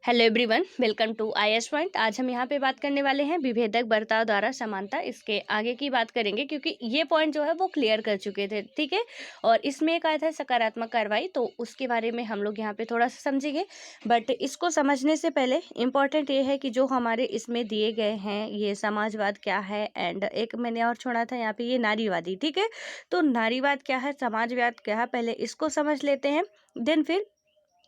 Hello everyone, welcome to IAS point. आज हम यहाँ पे बात करने वाले हैं विभेदक बर्ताव द्वारा समानता। इसके आगे की बात करेंगे क्योंकि ये पॉइंट जो है वो क्लियर कर चुके थे, ठीक है। और इसमें एक आया था सकारात्मक कार्रवाई, तो उसके बारे में हम लोग यहाँ पे थोड़ा सा समझेंगे। बट इसको समझने से पहले इम्पॉर्टेंट ये है कि जो हमारे इसमें दिए गए हैं ये समाजवाद क्या है, एंड एक मैंने और छोड़ा था यहाँ पे ये नारीवादी, ठीक है। तो नारीवाद क्या है, समाजवाद क्या है, पहले इसको समझ लेते हैं, देन फिर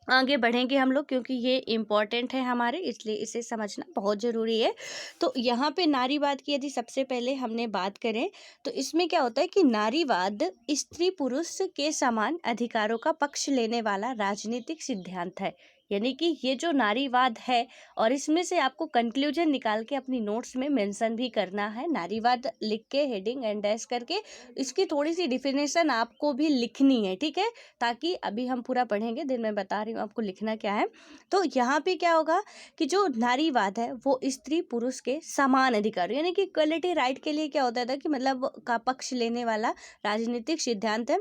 आगे बढ़ेंगे हम लोग, क्योंकि ये इम्पॉर्टेंट है हमारे, इसलिए इसे समझना बहुत ज़रूरी है। तो यहाँ पे नारीवाद की यदि सबसे पहले हमने बात करें तो इसमें क्या होता है कि नारीवाद स्त्री पुरुष के समान अधिकारों का पक्ष लेने वाला राजनीतिक सिद्धांत है। यानी कि ये जो नारीवाद है, और इसमें से आपको कंक्लूजन निकाल के अपनी नोट्स में मेंशन भी करना है। नारीवाद लिख के हेडिंग एंड डैश करके इसकी थोड़ी सी डिफिनेशन आपको भी लिखनी है, ठीक है। ताकि अभी हम पूरा पढ़ेंगे, दिन में बता रही हूँ आपको लिखना क्या है। तो यहाँ पे क्या होगा कि जो नारीवाद है वो स्त्री पुरुष के समान अधिकार, यानी कि इक्वलिटी राइट के लिए क्या होता था कि मतलब का पक्ष लेने वाला राजनीतिक सिद्धांत है।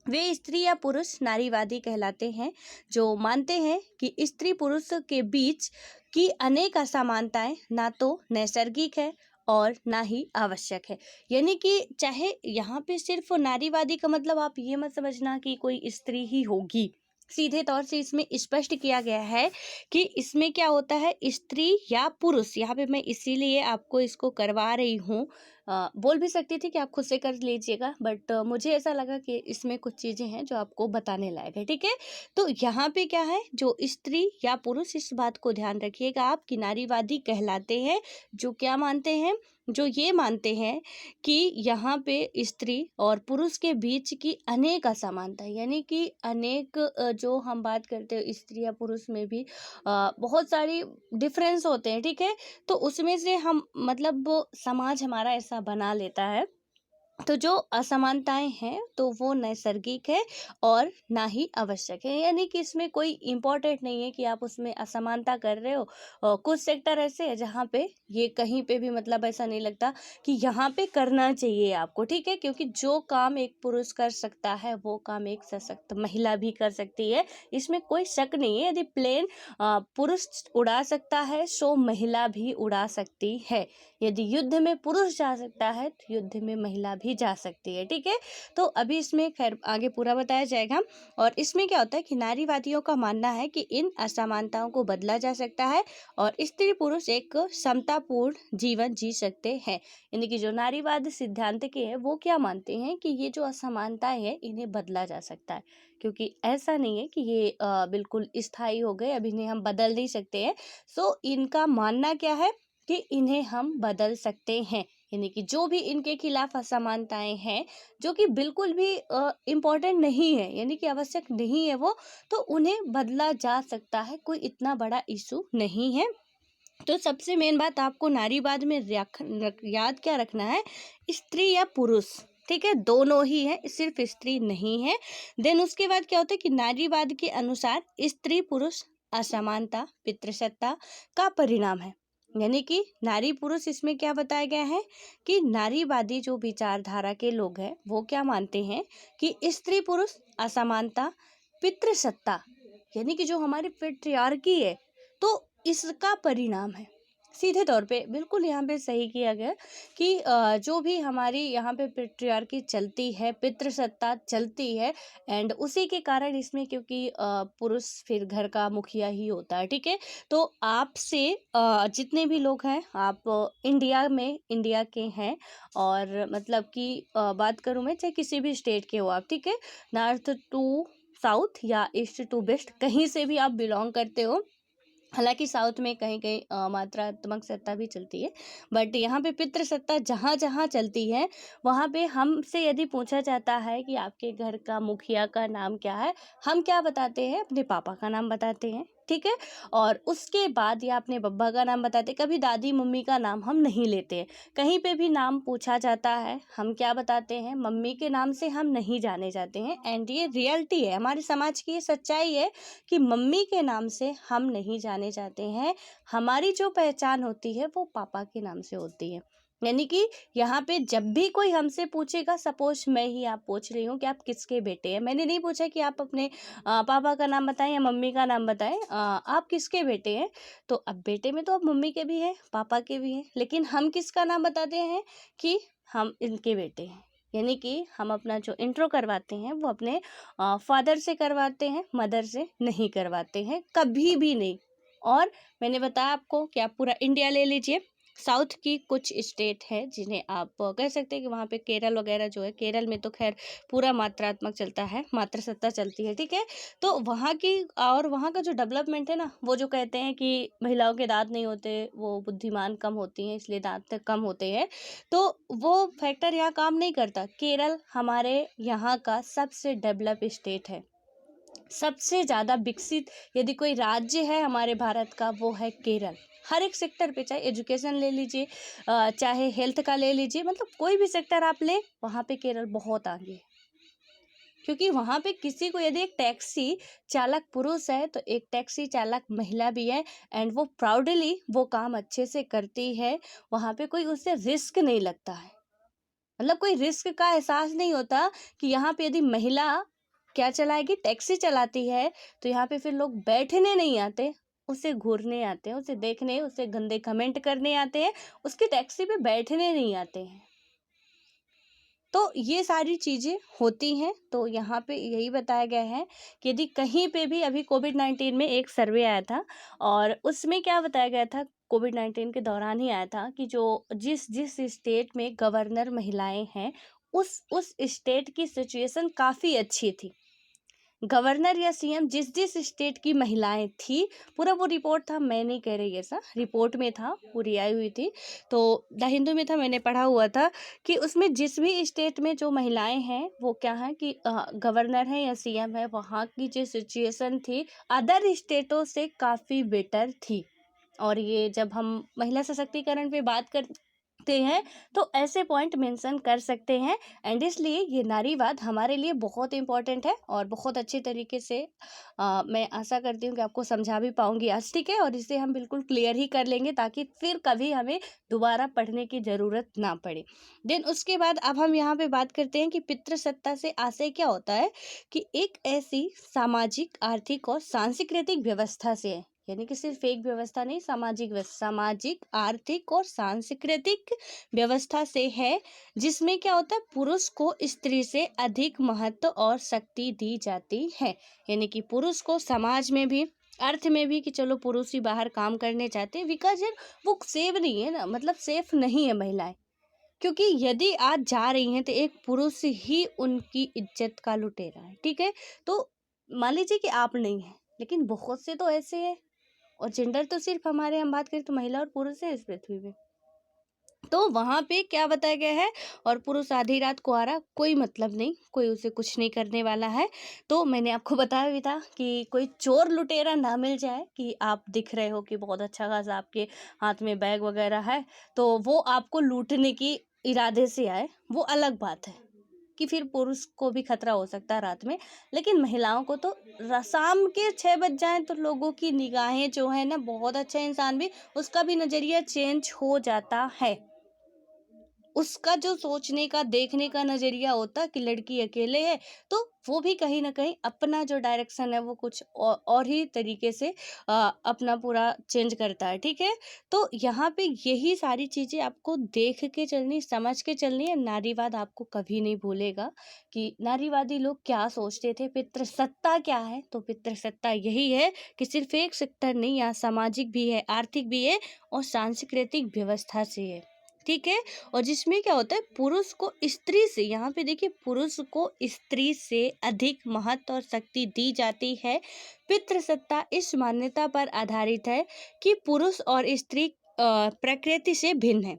वे स्त्री या पुरुष नारीवादी कहलाते हैं जो मानते हैं कि स्त्री पुरुष के बीच की अनेक असमानताएं ना तो नैसर्गिक है और ना ही आवश्यक है। यानी कि चाहे यहाँ पे सिर्फ नारीवादी का मतलब आप ये मत समझना कि कोई स्त्री ही होगी। सीधे तौर से इसमें स्पष्ट किया गया है कि इसमें क्या होता है, स्त्री या पुरुष। यहाँ पे मैं इसीलिए आपको इसको करवा रही हूँ। बोल भी सकती थी कि आप खुद से कर लीजिएगा, बट मुझे ऐसा लगा कि इसमें कुछ चीज़ें हैं जो आपको बताने लायक है, ठीक है। तो यहाँ पे क्या है, जो स्त्री या पुरुष, इस बात को ध्यान रखिएगा आप कि नारीवादी कहलाते हैं जो क्या मानते हैं, जो ये मानते हैं कि यहाँ पे स्त्री और पुरुष के बीच की अनेक असमानता, यानी कि अनेक जो हम बात करते हैं स्त्री या पुरुष में भी बहुत सारी डिफरेंस होते हैं, ठीक है। तो उसमें से हम मतलब वो समाज हमारा ऐसा बना लेता है। तो जो असमानताएं हैं तो वो नैसर्गिक है और ना ही आवश्यक है। यानी कि इसमें कोई इम्पोर्टेंट नहीं है कि आप उसमें असमानता कर रहे हो। और कुछ सेक्टर ऐसे है जहाँ पे ये कहीं पे भी मतलब ऐसा नहीं लगता कि यहाँ पे करना चाहिए आपको, ठीक है। क्योंकि जो काम एक पुरुष कर सकता है वो काम एक सशक्त महिला भी कर सकती है, इसमें कोई शक नहीं है। यदि प्लेन पुरुष उड़ा सकता है सो महिला भी उड़ा सकती है। यदि युद्ध में पुरुष जा सकता है तो युद्ध में महिला भी जा सकती है, ठीक है। तो अभी इसमें खैर आगे पूरा बताया जाएगा। और इसमें क्या होता है कि नारीवादियों का मानना है कि इन असमानताओं को बदला जा सकता है और स्त्री पुरुष एक समतापूर्ण जीवन जी सकते हैं। यानी कि जो नारीवाद सिद्धांत के है वो क्या मानते हैं कि ये जो असमानताएं हैं इन्हें बदला जा सकता है। क्योंकि ऐसा नहीं है कि ये बिल्कुल स्थायी हो गए, अब इन्हें हम बदल नहीं सकते हैं। सो इनका मानना क्या है कि इन्हें हम बदल सकते हैं। यानी कि जो भी इनके खिलाफ असमानताएं हैं जो कि बिल्कुल भी इम्पोर्टेंट नहीं है, यानी कि आवश्यक नहीं है वो, तो उन्हें बदला जा सकता है, कोई इतना बड़ा इशू नहीं है। तो सबसे मेन बात आपको नारीवाद में याद क्या रखना है, स्त्री या पुरुष, ठीक है, दोनों ही है, सिर्फ स्त्री नहीं है। देन उसके बाद क्या होता है कि नारीवाद के अनुसार स्त्री पुरुष असमानता पितृसत्ता का परिणाम है। यानी कि नारी पुरुष इसमें क्या बताया गया है कि नारीवादी जो विचारधारा के लोग हैं वो क्या मानते हैं कि स्त्री पुरुष असमानता पितृसत्ता, यानी कि जो हमारी पेट्रियार्की है, तो इसका परिणाम है। सीधे तौर पे बिल्कुल यहाँ पे सही किया गया कि जो भी हमारी यहाँ पे पेट्रियार्की चलती है, पितृसत्ता चलती है, एंड उसी के कारण इसमें क्योंकि पुरुष फिर घर का मुखिया ही होता है, ठीक है। तो आपसे जितने भी लोग हैं, आप इंडिया में इंडिया के हैं, और मतलब कि बात करूँ मैं, चाहे किसी भी स्टेट के हो आप, ठीक है, नॉर्थ टू साउथ या ईस्ट टू वेस्ट, कहीं से भी आप बिलोंग करते हो। हालांकि साउथ में कहीं कहीं मात्रात्मक सत्ता भी चलती है, बट यहाँ पे पितृ सत्ता जहाँ जहाँ चलती है वहाँ पे हमसे यदि पूछा जाता है कि आपके घर का मुखिया का नाम क्या है, हम क्या बताते हैं, अपने पापा का नाम बताते हैं, ठीक है। और उसके बाद या अपने बब्बा का नाम बताते, कभी दादी मम्मी का नाम हम नहीं लेते हैं। कहीं पे भी नाम पूछा जाता है हम क्या बताते हैं, मम्मी के नाम से हम नहीं जाने जाते हैं। एंड ये रियलिटी है, हमारे समाज की ये सच्चाई है कि मम्मी के नाम से हम नहीं जाने जाते हैं। हमारी जो पहचान होती है वो पापा के नाम से होती है। यानी कि यहाँ पे जब भी कोई हमसे पूछेगा, सपोज मैं ही आप पूछ रही हूँ कि आप किसके बेटे हैं, मैंने नहीं पूछा कि आप अपने पापा का नाम बताएं या मम्मी का नाम बताएं, आप किसके बेटे हैं। तो अब बेटे में तो अब मम्मी के भी हैं, पापा के भी हैं, लेकिन हम किसका नाम बताते हैं कि हम इनके बेटे हैं। यानी कि हम अपना जो इंट्रो करवाते हैं वो अपने फादर से करवाते हैं, मदर से नहीं करवाते हैं, कभी भी नहीं। और मैंने बताया आपको कि आप पूरा इंडिया ले लीजिए, साउथ की कुछ स्टेट है जिन्हें आप कह सकते हैं कि वहाँ पे केरल वगैरह जो है, केरल में तो खैर पूरा मात्रात्मक चलता है, मातृसत्ता चलती है, ठीक है। तो वहाँ की और वहाँ का जो डेवलपमेंट है ना, वो जो कहते हैं कि महिलाओं के दांत नहीं होते, वो बुद्धिमान कम होती हैं इसलिए दांत कम होते हैं, तो वो फैक्टर यहाँ काम नहीं करता। केरल हमारे यहाँ का सबसे डेवलप स्टेट है, सबसे ज़्यादा विकसित यदि कोई राज्य है हमारे भारत का, वो है केरल। हर एक सेक्टर पे, चाहे एजुकेशन ले लीजिए, चाहे हेल्थ का ले लीजिए, मतलब कोई भी सेक्टर आप ले, वहाँ पे केरल बहुत आगे है। क्योंकि वहाँ पे किसी को यदि एक टैक्सी चालक पुरुष है तो एक टैक्सी चालक महिला भी है, एंड वो प्राउडली वो काम अच्छे से करती है। वहाँ पे कोई उससे रिस्क नहीं लगता है, मतलब कोई रिस्क का एहसास नहीं होता कि यहाँ पे यदि महिला क्या चलाएगी, टैक्सी चलाती है, तो यहाँ पे फिर लोग बैठने नहीं आते, उसे घूरने आते हैं, उसे देखने, उसे गंदे कमेंट करने आते हैं, उसकी टैक्सी पे बैठने नहीं आते हैं। तो ये सारी चीज़ें होती हैं। तो यहाँ पे यही बताया गया है कि यदि कहीं पे भी, अभी कोविड-19 में एक सर्वे आया था और उसमें क्या बताया गया था, कोविड-19 के दौरान ही आया था कि जो जिस जिस स्टेट में गवर्नर महिलाएं हैं, उस स्टेट की सिचुएशन काफ़ी अच्छी थी। गवर्नर या सीएम जिस जिस स्टेट की महिलाएं थी, पूरा वो रिपोर्ट था, मैं नहीं कह रही ऐसा, रिपोर्ट में था, पूरी आई हुई थी, तो द हिंदू में था, मैंने पढ़ा हुआ था कि उसमें जिस भी स्टेट में जो महिलाएं हैं वो क्या है कि गवर्नर है या सीएम है, वहाँ की जो सिचुएशन थी अदर स्टेटों से काफ़ी बेटर थी। और ये जब हम महिला सशक्तिकरण पे बात करते हैं तो ऐसे पॉइंट मेंशन कर सकते हैं, एंड इसलिए ये नारीवाद हमारे लिए बहुत इंपॉर्टेंट है और बहुत अच्छे तरीके से मैं आशा करती हूँ कि आपको समझा भी पाऊंगी आज, ठीक है। और इसे हम बिल्कुल क्लियर ही कर लेंगे ताकि फिर कभी हमें दोबारा पढ़ने की ज़रूरत ना पड़े। देन उसके बाद अब हम यहाँ पे बात करते हैं कि पितृसत्ता से आशय क्या होता है, कि एक ऐसी सामाजिक, आर्थिक और सांस्कृतिक व्यवस्था से है, यानी कि सिर्फ एक व्यवस्था नहीं, सामाजिक, आर्थिक और सांस्कृतिक व्यवस्था से है, जिसमें क्या होता है, पुरुष को स्त्री से अधिक महत्व और शक्ति दी जाती है। यानी कि पुरुष को समाज में भी, अर्थ में भी, कि चलो पुरुष ही बाहर काम करने जाते हैं, बिकॉज वो सेफ नहीं है ना, मतलब सेफ नहीं है महिलाएं, क्योंकि यदि आज जा रही हैं तो एक पुरुष ही उनकी इज्जत का लुटेरा है, ठीक है। तो मान लीजिए कि आप नहीं हैं, लेकिन बहुत से तो ऐसे हैं, और जेंडर तो सिर्फ हमारे, हम बात करें तो महिला और पुरुष है इस पृथ्वी पे, तो वहां पे क्या बताया गया है, और पुरुष आधी रात को आ रहा, कोई मतलब नहीं, कोई उसे कुछ नहीं करने वाला है। तो मैंने आपको बताया भी था कि कोई चोर लुटेरा ना मिल जाए, कि आप दिख रहे हो कि बहुत अच्छा खासा आपके हाथ में बैग वगैरह है, तो वो आपको लूटने की इरादे से आए, वो अलग बात है कि फिर पुरुष को भी खतरा हो सकता है रात में। लेकिन महिलाओं को तो शाम के 6 बज जाएं तो लोगों की निगाहें जो है ना, बहुत अच्छा इंसान भी, उसका भी नजरिया चेंज हो जाता है, उसका जो सोचने का, देखने का नजरिया होता कि लड़की अकेले है, तो वो भी कहीं ना कहीं अपना जो डायरेक्शन है वो कुछ और ही तरीके से अपना पूरा चेंज करता है, ठीक है। तो यहाँ पे यही सारी चीजें आपको देख के चलनी, समझ के चलनी है। नारीवाद आपको कभी नहीं भूलेगा कि नारीवादी लोग क्या सोचते थे, पितृसत्ता क्या है। तो पितृसत्ता यही है कि सिर्फ एक सेक्टर नहीं, यहाँ सामाजिक भी है, आर्थिक भी है और सांस्कृतिक व्यवस्था से है, ठीक है। और जिसमें क्या होता है, पुरुष को स्त्री से, यहाँ पे देखिए, पुरुष को स्त्री से अधिक महत्व और शक्ति दी जाती है। पितृसत्ता इस मान्यता पर आधारित है कि पुरुष और स्त्री प्रकृति से भिन्न है।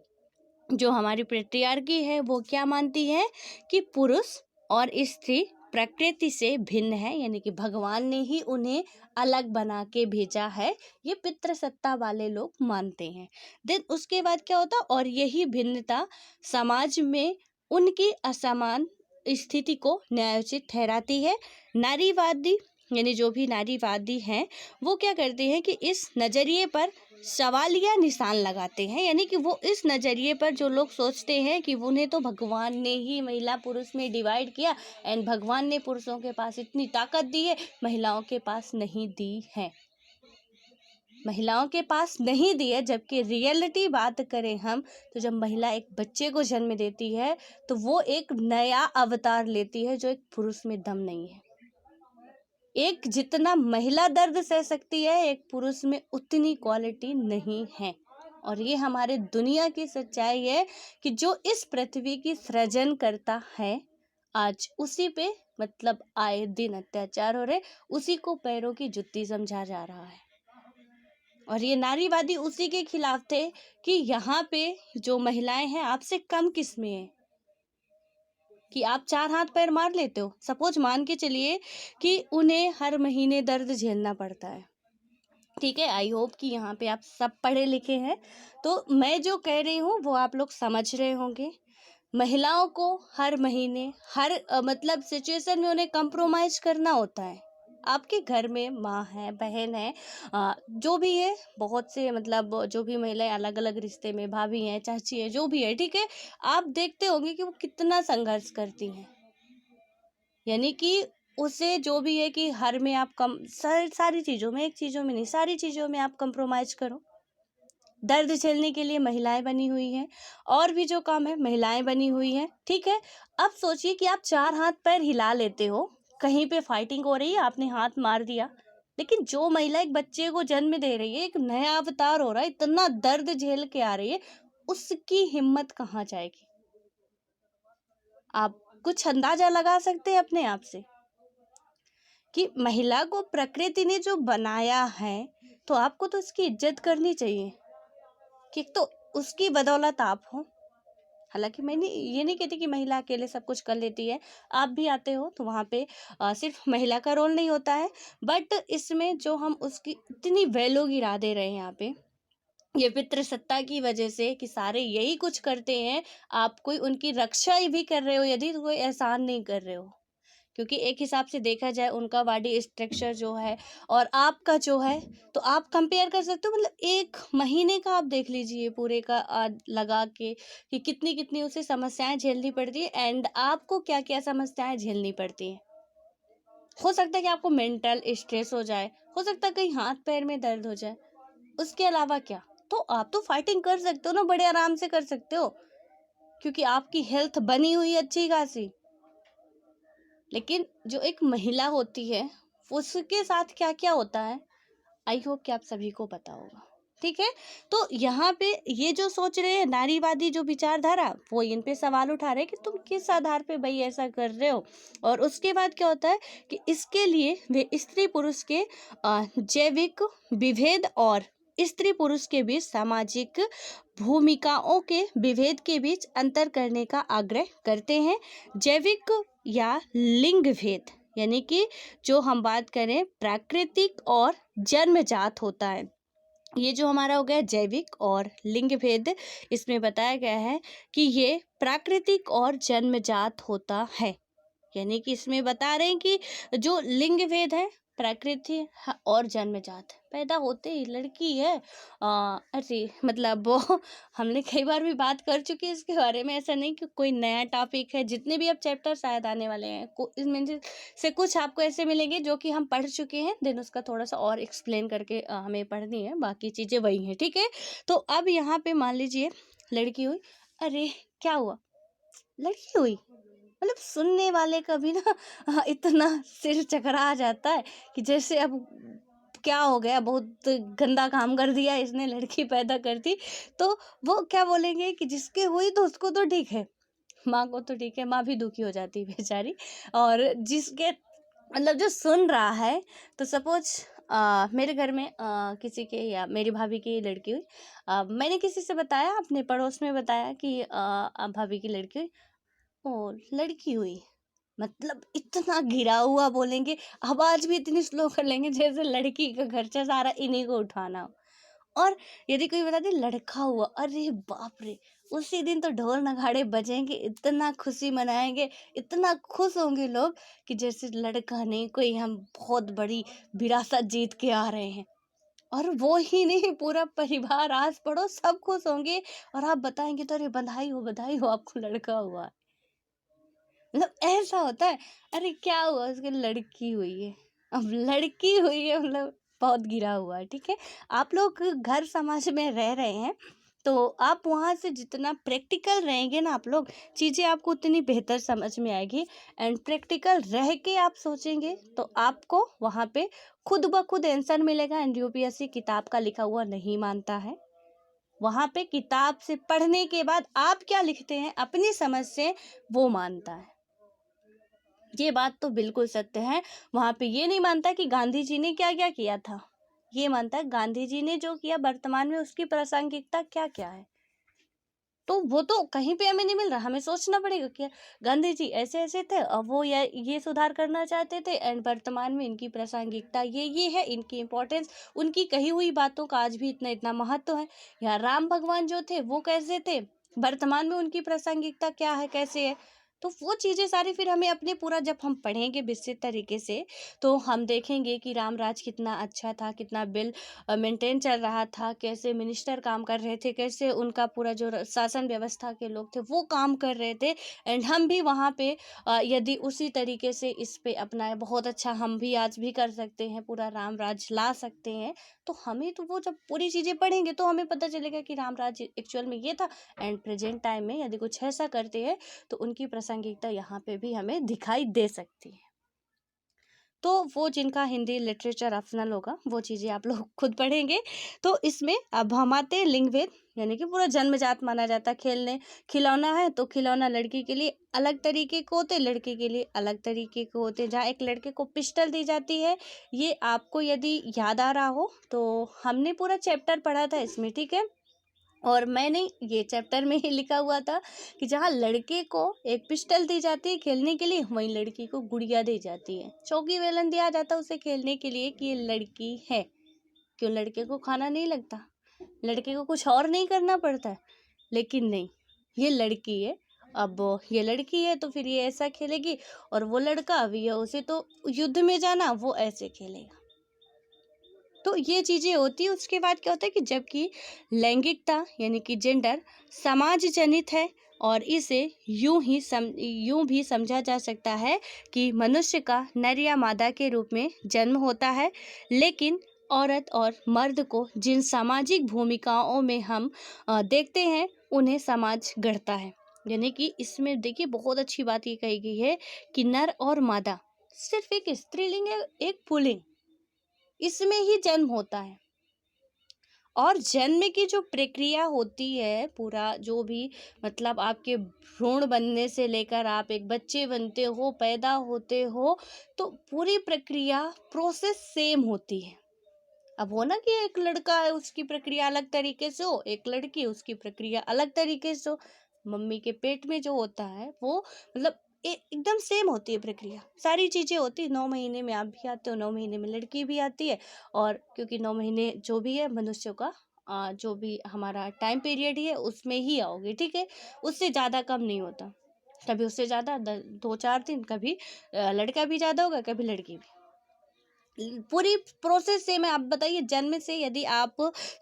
जो हमारी पेट्रियार्की है वो क्या मानती है कि पुरुष और स्त्री प्रकृति से भिन्न है, यानी कि भगवान ने ही उन्हें अलग बना के भेजा है, ये पितृसत्ता वाले लोग मानते हैं। देन उसके बाद क्या होता, और यही भिन्नता समाज में उनकी असमान स्थिति को न्यायोचित ठहराती है। नारीवादी, यानी जो भी नारीवादी हैं, वो क्या करते हैं कि इस नज़रिए पर सवालिया निशान लगाते हैं। यानी कि वो इस नज़रिए पर जो लोग सोचते हैं कि उन्हें तो भगवान ने ही महिला पुरुष में डिवाइड किया एंड भगवान ने पुरुषों के पास इतनी ताकत दी है, महिलाओं के पास नहीं दी है, महिलाओं के पास नहीं दी है। जबकि रियलिटी बात करें हम, तो जब महिला एक बच्चे को जन्म देती है तो वो एक नया अवतार लेती है जो एक पुरुष में दम नहीं है। एक जितना महिला दर्द सह सकती है, एक पुरुष में उतनी क्वालिटी नहीं है। और ये हमारे दुनिया की सच्चाई है कि जो इस पृथ्वी की सृजन करता है, आज उसी पे मतलब आए दिन अत्याचार हो रहे, उसी को पैरों की जुत्ती समझा जा रहा है। और ये नारीवादी उसी के खिलाफ थे कि यहाँ पे जो महिलाएं हैं आपसे कम किस में है कि आप 4 हाथ पैर मार लेते हो। सपोज मान के चलिए कि उन्हें हर महीने दर्द झेलना पड़ता है, ठीक है। आई होप कि यहाँ पे आप सब पढ़े लिखे हैं, तो मैं जो कह रही हूँ वो आप लोग समझ रहे होंगे। महिलाओं को हर महीने हर मतलब सिचुएशन में उन्हें कंप्रोमाइज करना होता है। आपके घर में माँ है, बहन है, जो भी है, बहुत से मतलब जो भी महिलाएं अलग अलग रिश्ते में, भाभी हैं, चाची है, जो भी है, ठीक है। आप देखते होंगे कि वो कितना संघर्ष करती हैं। यानी कि उसे जो भी है कि हर में आप कम सारी चीज़ों में, एक चीज़ों में नहीं, सारी चीज़ों में आप कंप्रोमाइज करो। दर्द झेलने के लिए महिलाएं बनी हुई हैं, और भी जो काम है महिलाएं बनी हुई हैं, ठीक है। अब सोचिए कि आप 4 हाथ पैर हिला लेते हो, कहीं पे फाइटिंग हो रही है, आपने हाथ मार दिया, लेकिन जो महिला एक बच्चे को जन्म दे रही है, एक नया अवतार हो रहा है, इतना दर्द झेल के आ रही है, उसकी हिम्मत कहाँ जाएगी? आप कुछ अंदाजा लगा सकते हैं अपने आप से कि महिला को प्रकृति ने जो बनाया है, तो आपको तो उसकी इज्जत करनी चाहिए कि तो उसकी बदौलत आप हो। हालांकि मैं ये नहीं कहती कि महिला अकेले सब कुछ कर लेती है, आप भी आते हो तो वहाँ पे सिर्फ महिला का रोल नहीं होता है, बट इसमें जो हम उसकी इतनी वैल्यू गिरा दे रहे हैं यहाँ पे, ये पितृसत्ता की वजह से कि सारे यही कुछ करते हैं, आप कोई उनकी रक्षा ही भी कर रहे हो यदि, तो कोई एहसान नहीं कर रहे हो। क्योंकि एक हिसाब से देखा जाए उनका बॉडी स्ट्रक्चर जो है और आपका जो है, तो आप कंपेयर कर सकते हो। मतलब एक महीने का आप देख लीजिए पूरे का लगा के कि कितनी कितनी उसे समस्याएं झेलनी पड़ती है एंड आपको क्या क्या समस्याएं झेलनी पड़ती हैं। हो सकता है कि आपको मेंटल स्ट्रेस हो जाए, हो सकता है कहीं हाथ पैर में दर्द हो जाए, उसके अलावा क्या, तो आप तो फाइटिंग कर सकते हो ना, बड़े आराम से कर सकते हो, क्योंकि आपकी हेल्थ बनी हुई है अच्छी खासी। लेकिन जो एक महिला होती है उसके साथ क्या क्या होता है, आई होप कि आप सभी को पता होगा, ठीक है। तो यहाँ पे ये जो सोच रहे हैं नारीवादी जो विचारधारा, वो इन पे सवाल उठा रहे हैं कि तुम किस आधार पे भाई ऐसा कर रहे हो। और उसके बाद क्या होता है कि इसके लिए वे स्त्री पुरुष के जैविक विभेद और स्त्री पुरुष के बीच सामाजिक भूमिकाओं के विभेद के बीच अंतर करने का आग्रह करते हैं। जैविक या लिंग भेद, यानी कि जो हम बात करें प्राकृतिक और जन्मजात होता है, ये जो हमारा हो गया जैविक और लिंग भेद, इसमें बताया गया है कि ये प्राकृतिक और जन्मजात होता है। यानी कि इसमें बता रहे हैं कि जो लिंग भेद है प्रकृति और जन्मजात, पैदा होते ही लड़की है। अरे मतलब वो हमने कई बार भी बात कर चुके हैं इसके बारे में, ऐसा नहीं कि कोई नया टॉपिक है। जितने भी अब चैप्टर शायद आने वाले हैं इसमें से कुछ आपको ऐसे मिलेंगे जो कि हम पढ़ चुके हैं, देन उसका थोड़ा सा और एक्सप्लेन करके हमें पढ़नी है, बाकी चीज़ें वही हैं, ठीक है। तो अब यहाँ पे मान लीजिए लड़की हुई, अरे क्या हुआ, लड़की हुई, मतलब सुनने वाले का भी ना इतना सिर चकरा जाता है कि जैसे अब क्या हो गया, बहुत गंदा काम कर दिया इसने, लड़की पैदा कर दी। तो वो क्या बोलेंगे कि जिसके हुई तो उसको तो ठीक है, माँ को तो ठीक है, माँ भी दुखी हो जाती है बेचारी। और जिसके मतलब जो सुन रहा है, तो सपोज मेरे घर में किसी के या मेरी भाभी की लड़की हुई, मैंने किसी से बताया, अपने पड़ोस में बताया कि भाभी की लड़की हुई, ओ लड़की हुई, मतलब इतना गिरा हुआ बोलेंगे, आवाज भी इतनी स्लो कर लेंगे जैसे लड़की का खर्चा सारा इन्हीं को उठाना हो। और यदि कोई बता दे लड़का हुआ, अरे बाप रे, उसी दिन तो ढोल नगाड़े बजेंगे, इतना खुशी मनाएंगे, इतना खुश होंगे लोग कि जैसे लड़का नहीं, कोई हम बहुत बड़ी विरासत जीत के आ रहे हैं। और वो ही नहीं, पूरा परिवार, आस पड़ोस सब खुश होंगे और आप बताएंगे तो अरे बधाई हो आपको लड़का हुआ है। मतलब ऐसा होता है। अरे क्या हुआ, उसकी लड़की हुई है। अब लड़की हुई है मतलब बहुत गिरा हुआ है, ठीक है। आप लोग घर समाज में रह रहे हैं, तो आप वहाँ से जितना प्रैक्टिकल रहेंगे ना आप लोग, चीज़ें आपको उतनी बेहतर समझ में आएगी। एंड प्रैक्टिकल रह के आप सोचेंगे तो आपको वहाँ पे खुद ब खुद आंसर मिलेगा। एंड यूपीएससी किताब का लिखा हुआ नहीं मानता है। वहाँ पे किताब से पढ़ने के बाद आप क्या लिखते हैं अपनी समझ से, वो मानता है। ये बात तो बिल्कुल सत्य है। वहाँ पे ये नहीं मानता कि गांधी जी ने क्या क्या किया था, ये मानता है गांधी जी ने जो किया वर्तमान में उसकी प्रासंगिकता क्या क्या है। तो वो तो कहीं पे हमें नहीं मिल रहा, हमें सोचना पड़ेगा कि गांधी जी ऐसे ऐसे थे और वो ये सुधार करना चाहते थे, एंड वर्तमान में इनकी प्रासंगिकता ये है, इनकी इम्पोर्टेंस, उनकी कही हुई बातों का आज भी इतना इतना महत्व है। या राम भगवान जो थे वो कैसे थे, वर्तमान में उनकी प्रासंगिकता क्या है, कैसे है। तो वो चीजें सारी फिर हमें अपने पूरा जब हम पढ़ेंगे विस्तृत तरीके से, तो हम देखेंगे कि राम राज कितना अच्छा था, कितना बिल मेंटेन चल रहा था, कैसे मिनिस्टर काम कर रहे थे, कैसे उनका पूरा जो शासन व्यवस्था के लोग थे वो काम कर रहे थे। एंड हम भी वहाँ पे यदि उसी तरीके से इस पे अपनाए, बहुत अच्छा हम भी आज भी कर सकते हैं, पूरा राम राज ला सकते हैं। तो हमें तो वो जब पूरी चीज़ें पढ़ेंगे तो हमें पता चलेगा कि राम राज एक्चुअल में ये था। एंड प्रेजेंट टाइम में यदि कुछ ऐसा करते हैं तो उनकी प्रासंगिकता यहाँ पे भी हमें दिखाई दे सकती है। तो वो जिनका हिंदी लिटरेचर ऑप्शनल होगा वो चीज़ें आप लोग खुद पढ़ेंगे। तो इसमें अब हम आते हैं लिंग भेद, यानी कि पूरा जन्मजात माना जाता है। खेलने खिलौना है तो खिलौना लड़की के लिए अलग तरीके को होते, लड़के के लिए अलग तरीके को होते। जहाँ एक लड़के को पिस्टल दी जाती है, ये आपको यदि याद आ रहा हो तो हमने पूरा चैप्टर पढ़ा था इसमें, ठीक है। और मैंने ये चैप्टर में ही लिखा हुआ था कि जहाँ लड़के को एक पिस्टल दी जाती है खेलने के लिए, वहीं लड़की को गुड़िया दी जाती है, चौकी वेलन दिया जाता है उसे खेलने के लिए कि ये लड़की है। क्यों, लड़के को खाना नहीं लगता, लड़के को कुछ और नहीं करना पड़ता है, लेकिन नहीं, ये लड़की है। अब ये लड़की है तो फिर ये ऐसा खेलेगी, और वो लड़का अभी है, उसे तो युद्ध में जाना, वो ऐसे खेलेगा। तो ये चीज़ें होती है। उसके बाद क्या होता है कि जबकि लैंगिकता यानी कि जेंडर समाज जनित है, और इसे यूं भी समझा जा सकता है कि मनुष्य का नर या मादा के रूप में जन्म होता है, लेकिन औरत और मर्द को जिन सामाजिक भूमिकाओं में हम देखते हैं उन्हें समाज गढ़ता है। यानी कि इसमें देखिए बहुत अच्छी बात ये कही गई है कि नर और मादा सिर्फ एक स्त्रीलिंग है, एक पुल्लिंग, इसमें ही जन्म होता है। और जन्म की जो प्रक्रिया होती है, पूरा जो भी मतलब आपके भ्रूण बनने से लेकर आप एक बच्चे बनते हो, पैदा होते हो, तो पूरी प्रक्रिया प्रोसेस सेम होती है। अब हो ना कि एक लड़का है उसकी प्रक्रिया अलग तरीके से हो, एक लड़की उसकी प्रक्रिया अलग तरीके से हो। मम्मी के पेट में जो होता है वो मतलब एकदम सेम होती है प्रक्रिया, सारी चीजें होती है। 9 महीने में आप भी आते हो, 9 महीने में लड़की भी आती है। और क्योंकि 9 महीने जो भी है मनुष्यों का जो भी हमारा टाइम पीरियड ही है उसमें ही आओगे, ठीक है। उससे ज़्यादा कम नहीं होता, कभी उससे ज़्यादा 2-4 दिन, कभी लड़का भी ज़्यादा होगा, कभी लड़की भी। पूरी प्रोसेस से मैं आप बताइए, जन्म से यदि आप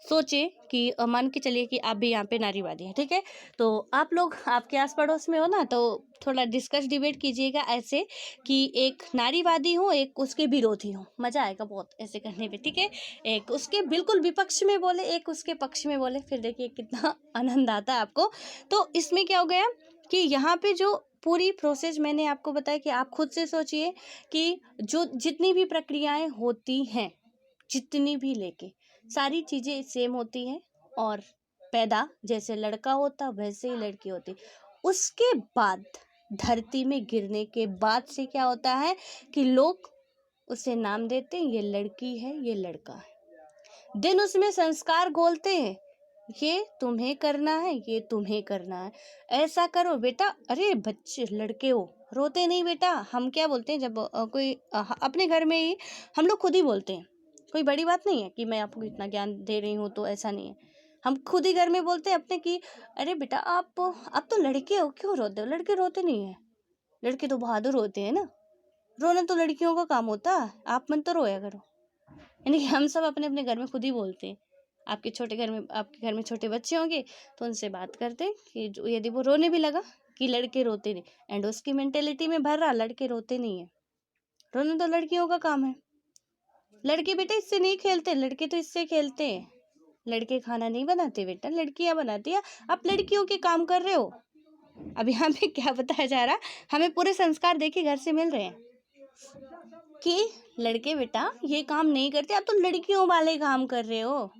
सोचे कि मान के चलिए कि आप भी यहाँ पे नारीवादी हैं, ठीक है। तो आप लोग आपके आस पड़ोस में हो ना, तो थोड़ा डिस्कस डिबेट कीजिएगा ऐसे कि एक नारीवादी हो, एक उसके विरोधी हो, मजा आएगा बहुत ऐसे करने पे, ठीक है। एक उसके बिल्कुल विपक्ष में बोले, एक उसके पक्ष में बोले, फिर देखिए कितना आनंद आता है आपको। तो इसमें क्या हो गया कि यहाँ पे जो पूरी प्रोसेस मैंने आपको बताया कि आप खुद से सोचिए कि जो जितनी भी प्रक्रियाएं होती हैं, जितनी भी लेके सारी चीजें सेम होती हैं। और पैदा जैसे लड़का होता वैसे ही लड़की होती। उसके बाद धरती में गिरने के बाद से क्या होता है कि लोग उसे नाम देते हैं, ये लड़की है, ये लड़का है। दिन उसमें संस्कार घोलते हैं, ये तुम्हें करना है, ये तुम्हें करना है, ऐसा करो बेटा। अरे बच्चे लड़के हो, रोते नहीं बेटा। हम क्या बोलते हैं जब कोई अपने घर में ही हम लोग खुद ही बोलते हैं, कोई बड़ी बात नहीं है कि मैं आपको इतना ज्ञान दे रही हूँ, तो ऐसा नहीं है। हम खुद ही घर में बोलते हैं अपने कि अरे बेटा आप तो लड़के हो, क्यों रोते हो। लड़के रोते नहीं है, लड़के तो बहादुर होते हैं ना, रोना तो लड़कियों का काम होता है, आप मन तो रोया करो। यानी कि हम सब अपने अपने घर में खुद ही बोलते हैं। आपके घर में छोटे बच्चे होंगे तो उनसे बात करते हैं कि जो यदि वो रोने भी लगा कि लड़के रोते नहीं, एंड उसकी मेंटेलिटी में भर रहा लड़के रोते नहीं है। रोना तो लड़कियों का काम है। लड़के बेटा इससे नहीं खेलते, लड़के तो इससे खेलते हैं। लड़के खाना नहीं बनाते बेटा, लड़कियां बनाती है। आप लड़कियों के काम कर रहे हो। अब यहाँ पे क्या बताया जा रहा, हमें पूरे संस्कार देखिए घर से मिल रहे हैं कि लड़के बेटा ये काम नहीं करते, आप तो लड़कियों वाले काम कर रहे हो।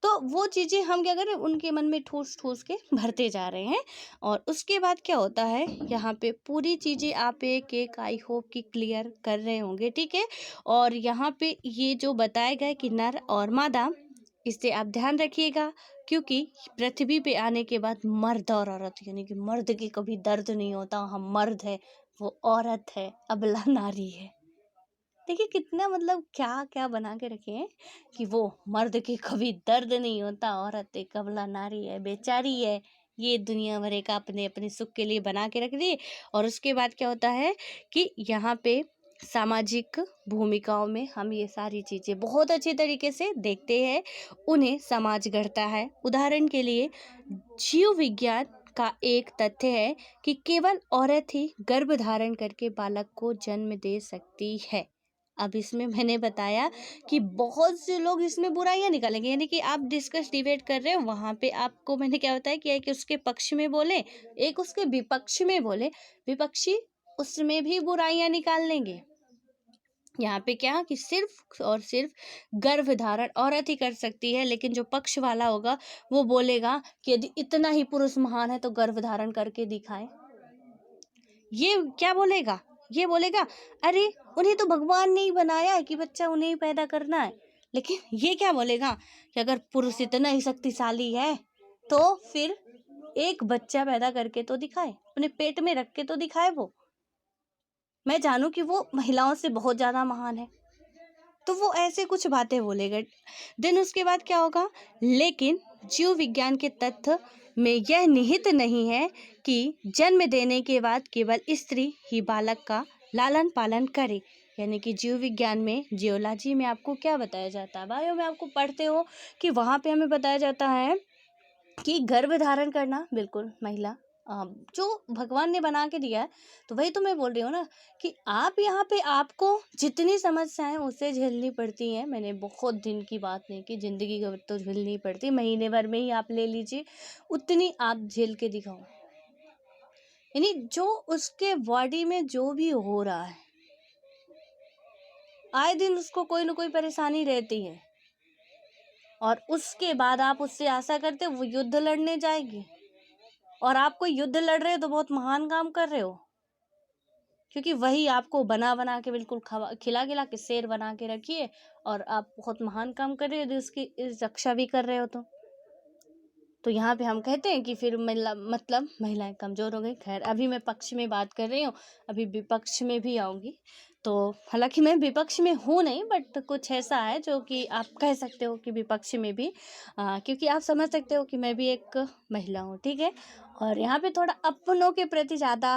तो वो चीजें हम क्या करें, उनके मन में ठूस ठूस के भरते जा रहे हैं। और उसके बाद क्या होता है, यहाँ पे पूरी चीजें आप एक आई होप कि क्लियर कर रहे होंगे, ठीक है। और यहाँ पे ये जो बताया गया कि नर और मादा, इससे आप ध्यान रखिएगा, क्योंकि पृथ्वी पे आने के बाद मर्द और औरत, यानी कि मर्द के कभी दर्द नहीं होता, हम मर्द है, वो औरत है, अबला नारी है। देखिए कितना मतलब क्या क्या बना के रखे हैं कि वो मर्द के कभी दर्द नहीं होता, औरत एक अबला नारी है, बेचारी है। ये दुनिया भर का अपने अपने सुख के लिए बना के रख दिए। और उसके बाद क्या होता है कि यहाँ पे सामाजिक भूमिकाओं में हम ये सारी चीजें बहुत अच्छे तरीके से देखते हैं, उन्हें समाज गढ़ता है। उदाहरण के लिए जीव विज्ञान का एक तथ्य है कि केवल औरत ही गर्भ धारण करके बालक को जन्म दे सकती है। अब इसमें मैंने बताया कि बहुत से लोग इसमें बुराइयां निकालेंगे, यानी कि आप डिबेट कर रहे हो, वहां पे आपको मैंने क्या बताया कि एक उसके पक्ष में बोले, एक उसके विपक्ष में बोले, विपक्षी उसमें भी बुराइयां निकाल लेंगे। यहाँ पे क्या कि सिर्फ और सिर्फ गर्भधारण औरत ही कर सकती है, लेकिन जो पक्ष वाला होगा वो बोलेगा कि यदि इतना ही पुरुष महान है तो गर्भधारण करके दिखाए। ये क्या बोलेगा, ये बोलेगा अरे उन्हें तो भगवान ने ही बनाया है कि बच्चा उन्हें ही पैदा करना है। लेकिन ये क्या बोलेगा कि अगर पुरुष इतना ही शक्तिशाली है तो फिर एक बच्चा पैदा करके तो दिखाए, अपने पेट में रख के तो दिखाए। वो मैं जानूं कि वो महिलाओं से बहुत ज्यादा महान है, तो वो ऐसे कुछ बातें बोलेगा। देन उसके बाद क्या होगा, लेकिन जीव विज्ञान के तथ्य में यह निहित नहीं है कि जन्म देने के बाद केवल स्त्री ही बालक का लालन पालन करे। यानी कि जीव विज्ञान में, जियोलॉजी में आपको क्या बताया जाता है, बायो में आपको पढ़ते हो कि वहाँ पे हमें बताया जाता है कि गर्भ धारण करना बिल्कुल महिला जो भगवान ने बना के दिया है। तो वही तो मैं बोल रही हूँ ना कि आप यहाँ पे आपको जितनी समस्याएं उसे झेलनी पड़ती हैं। मैंने बहुत दिन की बात नहीं की, जिंदगी भर तो झेलनी पड़ती, महीने भर में ही आप ले लीजिए, उतनी आप झेल के दिखाओ। यानी जो उसके बॉडी में जो भी हो रहा है, आए दिन उसको कोई ना कोई परेशानी रहती है, और उसके बाद आप उससे आशा करते वो युद्ध लड़ने जाएगी, और आप कोई युद्ध लड़ रहे हो तो बहुत महान काम कर रहे हो, क्योंकि वही आपको बना बना के बिल्कुल खिला खिला के शेर बना के रखिए, और आप बहुत महान काम कर रहे हो, यदि उसकी रक्षा भी कर रहे हो तो यहाँ पे हम कहते हैं कि फिर महिलाएं कमजोर हो गई। खैर अभी मैं पक्ष में बात कर रही हूँ, अभी विपक्ष में भी आऊंगी। तो हालांकि मैं विपक्ष में हूँ नहीं, बट कुछ ऐसा है जो कि आप कह सकते हो कि विपक्ष में भी, क्योंकि आप समझ सकते हो कि मैं भी एक महिला हूँ, ठीक है। और यहाँ पे थोड़ा अपनों के प्रति ज़्यादा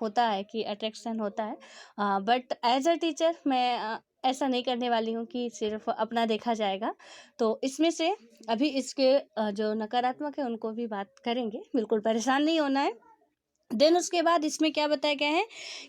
होता है कि अट्रैक्शन होता है, बट एज अ टीचर मैं ऐसा नहीं करने वाली हूँ कि सिर्फ अपना देखा जाएगा। तो इसमें से अभी इसके जो नकारात्मक है उनको भी बात करेंगे, बिल्कुल परेशान नहीं होना है। देन उसके बाद इसमें क्या बताया गया है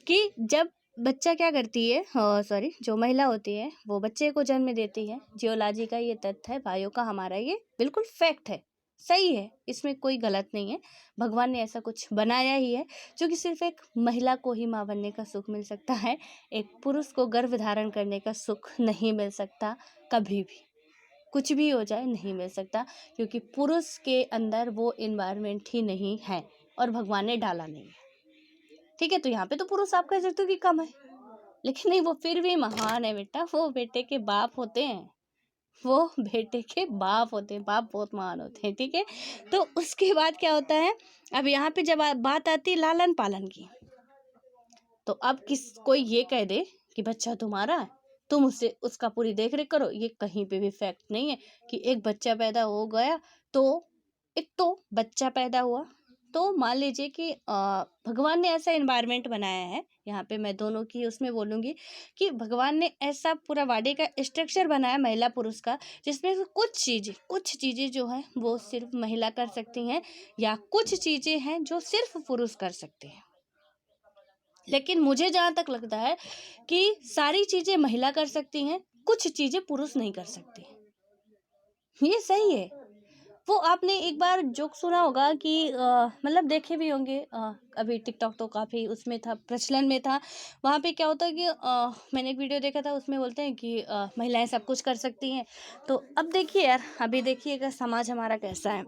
कि जब बच्चा क्या करती है, सॉरी, जो महिला होती है वो बच्चे को जन्म देती है। जियोलॉजी का ये तथ्य है, बायो का हमारा ये बिल्कुल फैक्ट है, सही है, इसमें कोई गलत नहीं है। भगवान ने ऐसा कुछ बनाया ही है जो कि सिर्फ एक महिला को ही माँ बनने का सुख मिल सकता है, एक पुरुष को गर्भ धारण करने का सुख नहीं मिल सकता, कभी भी कुछ भी हो जाए नहीं मिल सकता, क्योंकि पुरुष के अंदर वो इन्वायरमेंट ही नहीं है और भगवान ने डाला नहीं है, ठीक है। तो यहाँ पे तो पुरुष आप कह सकते हो कि कम है, लेकिन नहीं, वो फिर भी महान है बेटा, वो बेटे के बाप होते हैं, वो बेटे के बाप होते हैं, बाप बहुत महान होते हैं, ठीक है। तो उसके बाद क्या होता है, अब यहाँ पे जब बात आती है लालन पालन की, तो अब कोई ये कह दे कि बच्चा तुम्हारा है, तुम उससे उसका पूरी देख रेख करो, ये कहीं पे भी फैक्ट नहीं है कि एक बच्चा पैदा हो गया तो, एक तो बच्चा पैदा हुआ, तो मान लीजिए कि भगवान ने ऐसा एनवायरनमेंट बनाया है, यहाँ पे मैं दोनों की उसमें बोलूँगी कि भगवान ने ऐसा पूरा बॉडी का स्ट्रक्चर बनाया महिला पुरुष का, जिसमें से कुछ चीज़ें जो हैं वो सिर्फ महिला कर सकती हैं, या कुछ चीज़ें हैं जो सिर्फ पुरुष कर सकते हैं। लेकिन मुझे जहाँ तक लगता है कि सारी चीज़ें महिला कर सकती हैं, कुछ चीज़ें पुरुष नहीं कर सकते। ये सही है। वो आपने एक बार जोक सुना होगा कि मतलब देखे भी होंगे, अभी टिकटॉक तो काफ़ी उसमें था, प्रचलन में था। वहाँ पे क्या होता है कि मैंने एक वीडियो देखा था, उसमें बोलते हैं कि महिलाएं सब कुछ कर सकती हैं। तो अब देखिए यार, अभी देखिएगा समाज हमारा कैसा है।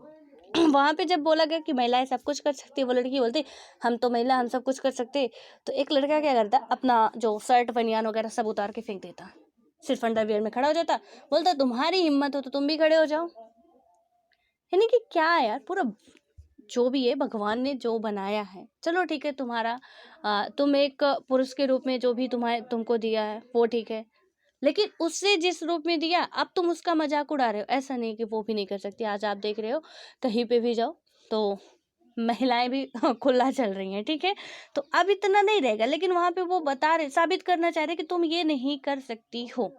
वहाँ पे जब बोला गया कि महिलाएं सब कुछ कर सकती है, वो लड़की बोलती हम तो महिला, हम सब कुछ कर सकते। तो एक लड़का क्या करता, अपना जो शर्ट बनियान वगैरह सब उतार के फेंक देता, सिर्फ अंडरवियर में खड़ा हो जाता, बोलता तुम्हारी हिम्मत हो तो तुम भी खड़े हो जाओ। यानी कि क्या है यार, पूरा जो भी है भगवान ने जो बनाया है, चलो ठीक है, तुम्हारा तुम एक पुरुष के रूप में जो भी तुम्हारे तुमको दिया है वो ठीक है, लेकिन उससे जिस रूप में दिया अब तुम उसका मजाक उड़ा रहे हो। ऐसा नहीं कि वो भी नहीं कर सकती। आज आप देख रहे हो कहीं पे भी जाओ तो महिलाएं भी खुला चल रही हैं, ठीक है। तो अब इतना नहीं रहेगा, लेकिन वहां पे वो बता रहे, साबित करना चाह रहे कि तुम ये नहीं कर सकती हो।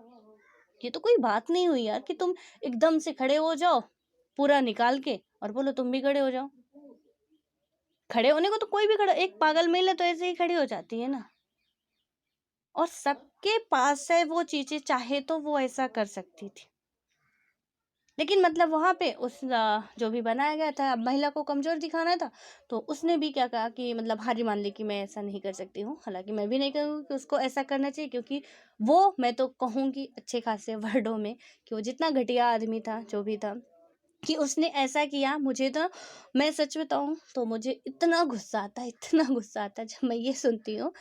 ये तो कोई बात नहीं हुई यार कि तुम एकदम से खड़े हो जाओ पूरा निकाल के और बोलो तुम भी खड़े हो जाओ। खड़े होने को तो कोई भी खड़ा, एक पागल महिला तो ऐसे ही खड़ी हो जाती है ना। और सबके पास है वो चीजें, चाहे तो वो ऐसा कर सकती थी, लेकिन मतलब वहां पे उस जो भी बनाया गया था, अब महिला को कमजोर दिखाना था, तो उसने भी क्या कहा कि मतलब हारी मान ली कि मैं ऐसा नहीं कर सकती हूँ। हालांकि मैं भी नहीं कहूँगी कि उसको ऐसा करना चाहिए, क्योंकि वो, मैं तो कहूँगी अच्छे खासे वर्डों में, कि वो जितना घटिया आदमी था जो भी था, कि उसने ऐसा किया। मुझे तो, मैं सच बताऊं तो मुझे इतना गुस्सा आता है, इतना गुस्सा आता है जब मैं ये सुनती हूँ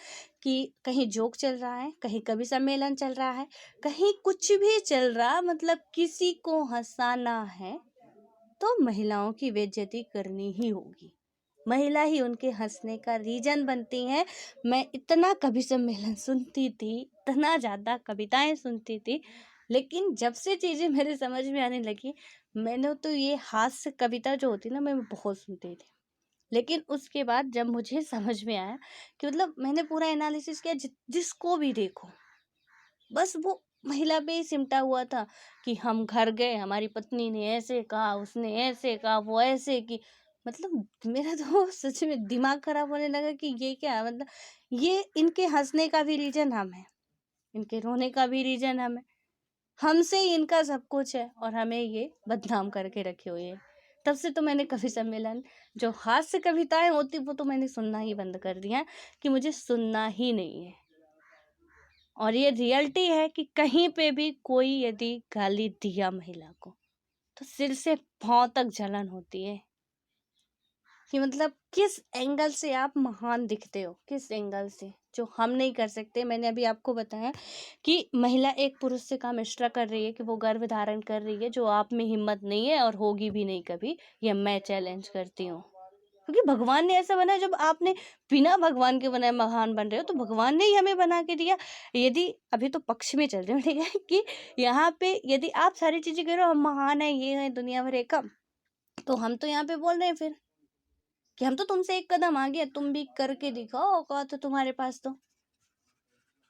कि कहीं जोक चल रहा है, कहीं कवि सम्मेलन चल रहा है, कहीं कुछ भी चल रहा, मतलब किसी को हंसाना है तो महिलाओं की बेइज्जती करनी ही होगी। महिला ही उनके हंसने का रीजन बनती है। मैं इतना कवि सम्मेलन सुनती थी, इतना ज्यादा कविताएं सुनती थी, लेकिन जब से चीजें मेरे समझ में आने लगी, मैंने तो ये हास्य कविता जो होती ना, मैं बहुत सुनती थी। लेकिन उसके बाद जब मुझे समझ में आया कि मतलब मैंने पूरा एनालिसिस किया, जिसको भी देखो बस वो महिला पे ही सिमटा हुआ था कि हम घर गए, हमारी पत्नी ने ऐसे कहा, उसने ऐसे कहा, वो ऐसे की। मतलब मेरा तो सच में दिमाग खराब होने लगा कि ये क्या है, मतलब ये इनके हंसने का भी रीजन हम है, इनके रोने का भी रीजन हम है, हमसे ही इनका सब कुछ है, और हमें ये बदनाम करके रखे हुए है। तब से तो मैंने कवि सम्मेलन, जो हास्य कविताएं होती वो तो मैंने सुनना ही बंद कर दिया, कि मुझे सुनना ही नहीं है। और ये रियलिटी है कि कहीं पे भी कोई यदि गाली दिया महिला को, तो सिर से पांव तक जलन होती है, कि मतलब किस एंगल से आप महान दिखते हो, किस एंगल से, जो हम नहीं कर सकते। मैंने अभी आपको बताया कि महिला एक पुरुष से काम एक्स्ट्रा कर रही है, कि वो गर्भ धारण कर रही है, जो आप में हिम्मत नहीं है और होगी भी नहीं कभी। ये मैं चैलेंज करती हूँ, क्योंकि भगवान ने ऐसा बनाया। जब आपने बिना भगवान के बनाए महान बन रहे हो, तो भगवान ने ही हमें बना के दिया। यदि अभी तो पक्ष में चल रहे हो, ठीक है, कि यहाँ पे यदि आप सारी चीजें कह रहे हो हम महान है, ये है दुनिया भर का, तो हम तो यहाँ पे बोल रहे हैं फिर कि हम तो तुमसे एक कदम आगे हैं, तुम भी करके दिखाओ, औकात तो तुम्हारे पास, तो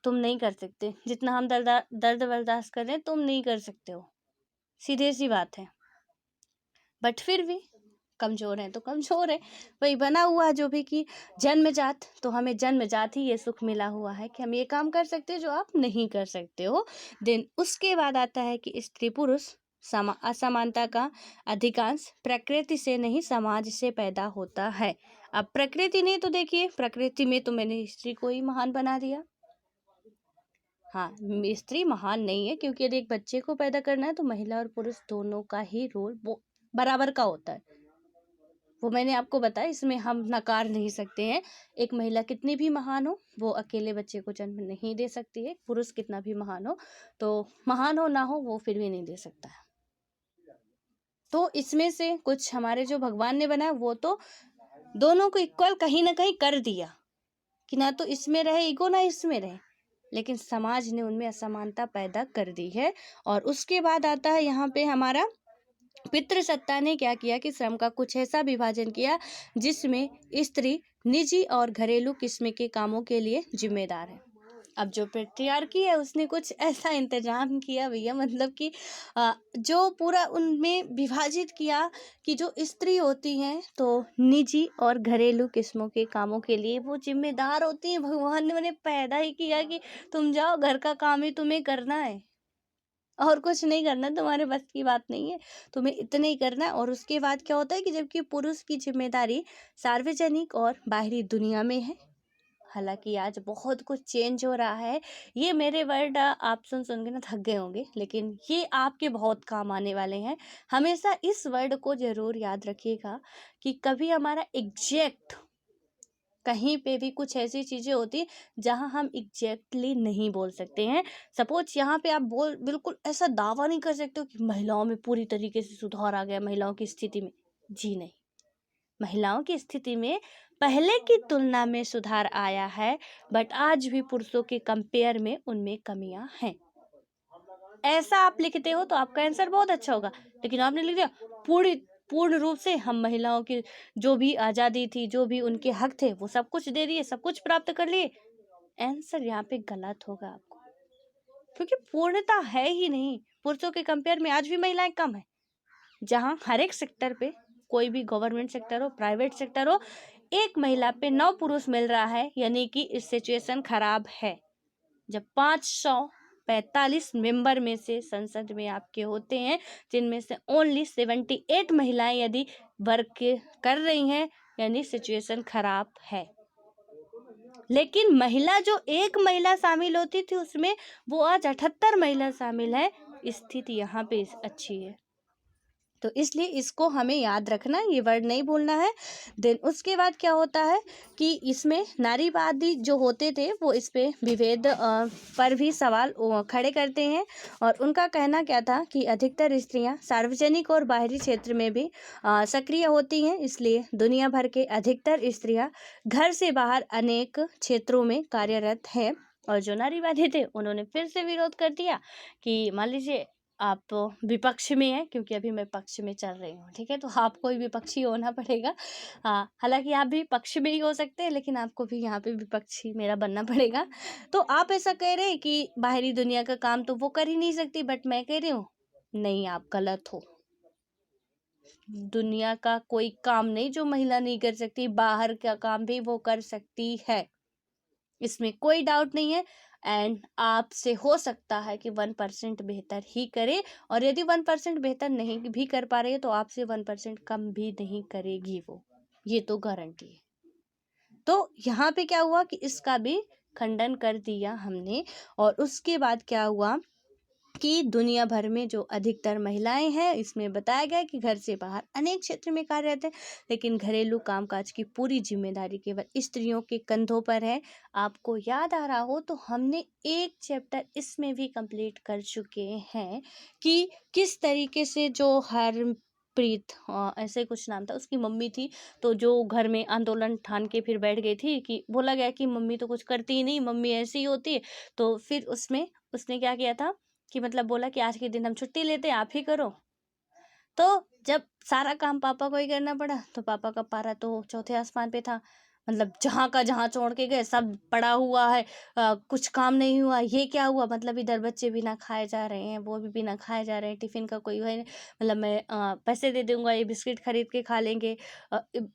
तुम नहीं कर सकते जितना हम दर्द बर्दाश्त कर रहे हैं, तुम नहीं कर सकते हो, सीधे सी बात है। बट फिर भी कमजोर है तो कमजोर है, वही बना हुआ है जो भी, कि जन्मजात, तो हमें जन्मजात ही ये सुख मिला हुआ है कि हम ये काम कर सकते हैं जो आप नहीं कर सकते हो। देन उसके बाद आता है कि स्त्री पुरुष असमानता का अधिकांश प्रकृति से नहीं समाज से पैदा होता है। अब प्रकृति नहीं, तो देखिए प्रकृति में तो मैंने स्त्री को ही महान बना दिया। हाँ, स्त्री महान नहीं है, क्योंकि यदि एक बच्चे को पैदा करना है तो महिला और पुरुष दोनों का ही रोल वो बराबर का होता है। वो मैंने आपको बताया, इसमें हम नकार नहीं सकते हैं। एक महिला कितनी भी महान हो, वो अकेले बच्चे को जन्म नहीं दे सकती है। पुरुष कितना भी महान हो, तो महान हो ना हो, वो फिर भी नहीं दे सकता है। तो इसमें से कुछ हमारे जो भगवान ने बनाया, वो तो दोनों को इक्वल कहीं ना कहीं कर दिया, कि ना तो इसमें रहे ईगो, ना इसमें रहे, लेकिन समाज ने उनमें असमानता पैदा कर दी है। और उसके बाद आता है यहाँ पे हमारा पितृसत्ता ने क्या किया कि श्रम का कुछ ऐसा विभाजन किया जिसमें स्त्री निजी और घरेलू किस्म के कामों के लिए जिम्मेदार है। अब जो पेट्रियार्की है उसने कुछ ऐसा इंतजाम किया भैया, मतलब कि जो पूरा उनमें विभाजित किया कि जो स्त्री होती हैं तो निजी और घरेलू किस्मों के कामों के लिए वो जिम्मेदार होती हैं। भगवान ने उन्हें पैदा ही किया कि तुम जाओ, घर का काम ही तुम्हें करना है और कुछ नहीं करना, तुम्हारे बस की बात नहीं है, तुम्हें इतना ही करना है। और उसके बाद क्या होता है कि जबकि पुरुष की जिम्मेदारी सार्वजनिक और बाहरी दुनिया में है। हालांकि आज बहुत कुछ चेंज हो रहा है। ये मेरे वर्ड आप सुन सुन के ना थक गए होंगे, लेकिन ये आपके बहुत काम आने वाले हैं। हमेशा इस वर्ड को जरूर याद रखिएगा कि कभी हमारा एग्जैक्ट कहीं पे भी कुछ ऐसी चीजें होती जहां हम एग्जैक्टली नहीं बोल सकते हैं। सपोज यहाँ पे आप बोल बिल्कुल ऐसा दावा नहीं कर सकते हो कि महिलाओं में पूरी तरीके से सुधार आ गया, महिलाओं की स्थिति में। जी नहीं, महिलाओं की स्थिति में पहले की तुलना में सुधार आया है, बट आज भी पुरुषों के कंपेयर में उनमें कमियां हैं। ऐसा आप लिखते हो तो आपका आंसर बहुत अच्छा होगा, लेकिन आपने लिख दिया पूरी पूर्ण रूप से हम महिलाओं की जो भी आज़ादी थी, जो भी उनके हक थे, वो सब कुछ दे दिए, सब कुछ प्राप्त कर लिए। आंसर यहाँ पे गलत होगा आपको, क्योंकि पूर्णता है ही नहीं। पुरुषों के कंपेयर में आज भी महिलाएं कम है। जहाँ हर एक सेक्टर पे, कोई भी गवर्नमेंट सेक्टर हो, प्राइवेट सेक्टर हो, एक महिला पे 9 पुरुष मिल रहा है, यानी कि इस सिचुएशन खराब है। जब 545 मेंबर में से संसद में आपके होते हैं, जिनमें से ओनली 78 महिलाएं यदि वर्क कर रही हैं, यानी सिचुएशन खराब है। लेकिन महिला जो एक महिला शामिल होती थी उसमें, वो आज 78 महिला शामिल है। स्थिति यहाँ पे अच्छी है, तो इसलिए इसको हमें याद रखना है, ये वर्ड नहीं भूलना है। देन उसके बाद क्या होता है कि इसमें नारीवादी जो होते थे वो इस पे विभेद पर भी सवाल खड़े करते हैं। और उनका कहना क्या था कि अधिकतर स्त्रियां सार्वजनिक और बाहरी क्षेत्र में भी सक्रिय होती हैं, इसलिए दुनिया भर के अधिकतर स्त्रियां घर से बाहर अनेक क्षेत्रों में कार्यरत हैं। और जो नारीवादी थे उन्होंने फिर से विरोध कर दिया कि मान लीजिए आप विपक्ष में हैं, क्योंकि अभी मैं पक्ष में चल रही हूँ, ठीक है, तो आपको भी विपक्षी होना पड़ेगा। हाँ, हालांकि आप भी पक्ष में ही हो सकते हैं, लेकिन आपको भी यहाँ पे विपक्षी मेरा बनना पड़ेगा। तो आप ऐसा कह रहे हैं कि बाहरी दुनिया का काम तो वो कर ही नहीं सकती, बट मैं कह रही हूँ नहीं, आप गलत हो। दुनिया का कोई काम नहीं जो महिला नहीं कर सकती, बाहर का काम भी वो कर सकती है, इसमें कोई डाउट नहीं है। एंड आपसे हो सकता है कि 1% बेहतर ही करे, और यदि 1% बेहतर नहीं भी कर पा रही है तो आपसे 1% कम भी नहीं करेगी वो, ये तो गारंटी है। तो यहाँ पे क्या हुआ कि इसका भी खंडन कर दिया हमने। और उसके बाद क्या हुआ कि दुनिया भर में जो अधिकतर महिलाएं हैं, इसमें बताया गया कि घर से बाहर अनेक क्षेत्र में कार्यरत है, लेकिन घरेलू कामकाज की पूरी जिम्मेदारी केवल स्त्रियों के कंधों पर है। आपको याद आ रहा हो तो हमने एक चैप्टर इसमें भी कंप्लीट कर चुके हैं कि किस तरीके से जो हरप्रीत ऐसे कुछ नाम था, उसकी मम्मी थी, तो जो घर में आंदोलन ठान के फिर बैठ गई थी कि बोला गया कि मम्मी तो कुछ करती ही नहीं, मम्मी ऐसी ही होती है। तो फिर उसमें उसने क्या किया था कि मतलब बोला कि आज के दिन हम छुट्टी लेते हैं, आप ही करो। तो जब सारा काम पापा को ही करना पड़ा तो पापा का पारा तो चौथे आसमान पे था, मतलब जहाँ का जहाँ छोड़ के गए, सब पड़ा हुआ है, कुछ काम नहीं हुआ। ये क्या हुआ, मतलब इधर बच्चे बिना खाए जा रहे हैं, वो भी बिना खाए जा रहे हैं, टिफिन का कोई है नहीं, मतलब मैं पैसे दे दूंगा, ये बिस्किट खरीद के खा लेंगे।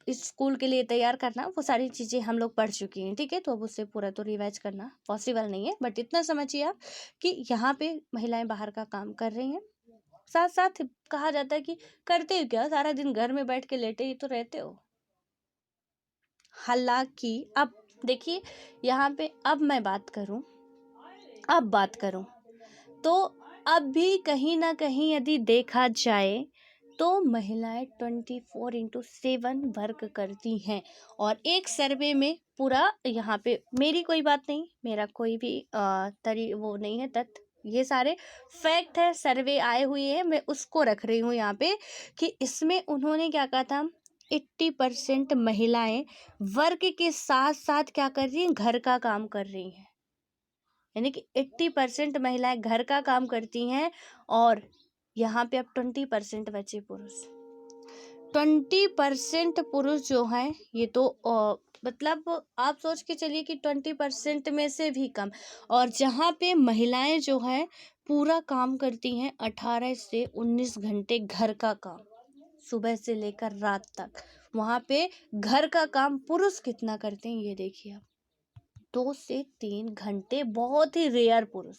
इस स्कूल के लिए तैयार करना, वो सारी चीज़ें हम लोग पढ़ चुकी हैं, ठीक है, तो अब उससे पूरा तो रिवाइज करना पॉसिबल नहीं है, बट इतना समझिए आप कि यहाँ पे महिलाएं बाहर का काम कर रही हैं। साथ साथ कहा जाता है कि करते हो क्या, सारा दिन घर में बैठ के लेटे ही तो रहते हो। हालांकि अब देखिए यहाँ पे, अब मैं बात करूं, तो अब भी कहीं ना कहीं यदि देखा जाए तो महिलाएं 24/7 वर्क करती हैं। और एक सर्वे में पूरा, यहाँ पे मेरी कोई बात नहीं, मेरा कोई भी वो नहीं है तथ्य, ये सारे फैक्ट है, सर्वे आए हुए हैं, मैं उसको रख रही हूँ यहाँ पे कि इसमें उन्होंने क्या कहा था, 80% महिलाएं वर्क के साथ साथ क्या कर रही हैं, घर का काम कर रही हैं। यानी कि 80% महिलाएं घर का काम करती हैं और यहाँ पे अब 20% बचे पुरुष। 20% पुरुष जो हैं ये तो मतलब आप सोच के चलिए कि 20% में से भी कम। और जहाँ पे महिलाएं जो हैं पूरा काम करती हैं 18 से 19 घंटे घर का काम, सुबह से लेकर रात तक, वहाँ पे घर का काम पुरुष कितना करते हैं ये देखिए आप, 2 से 3 घंटे, बहुत ही रेयर पुरुष।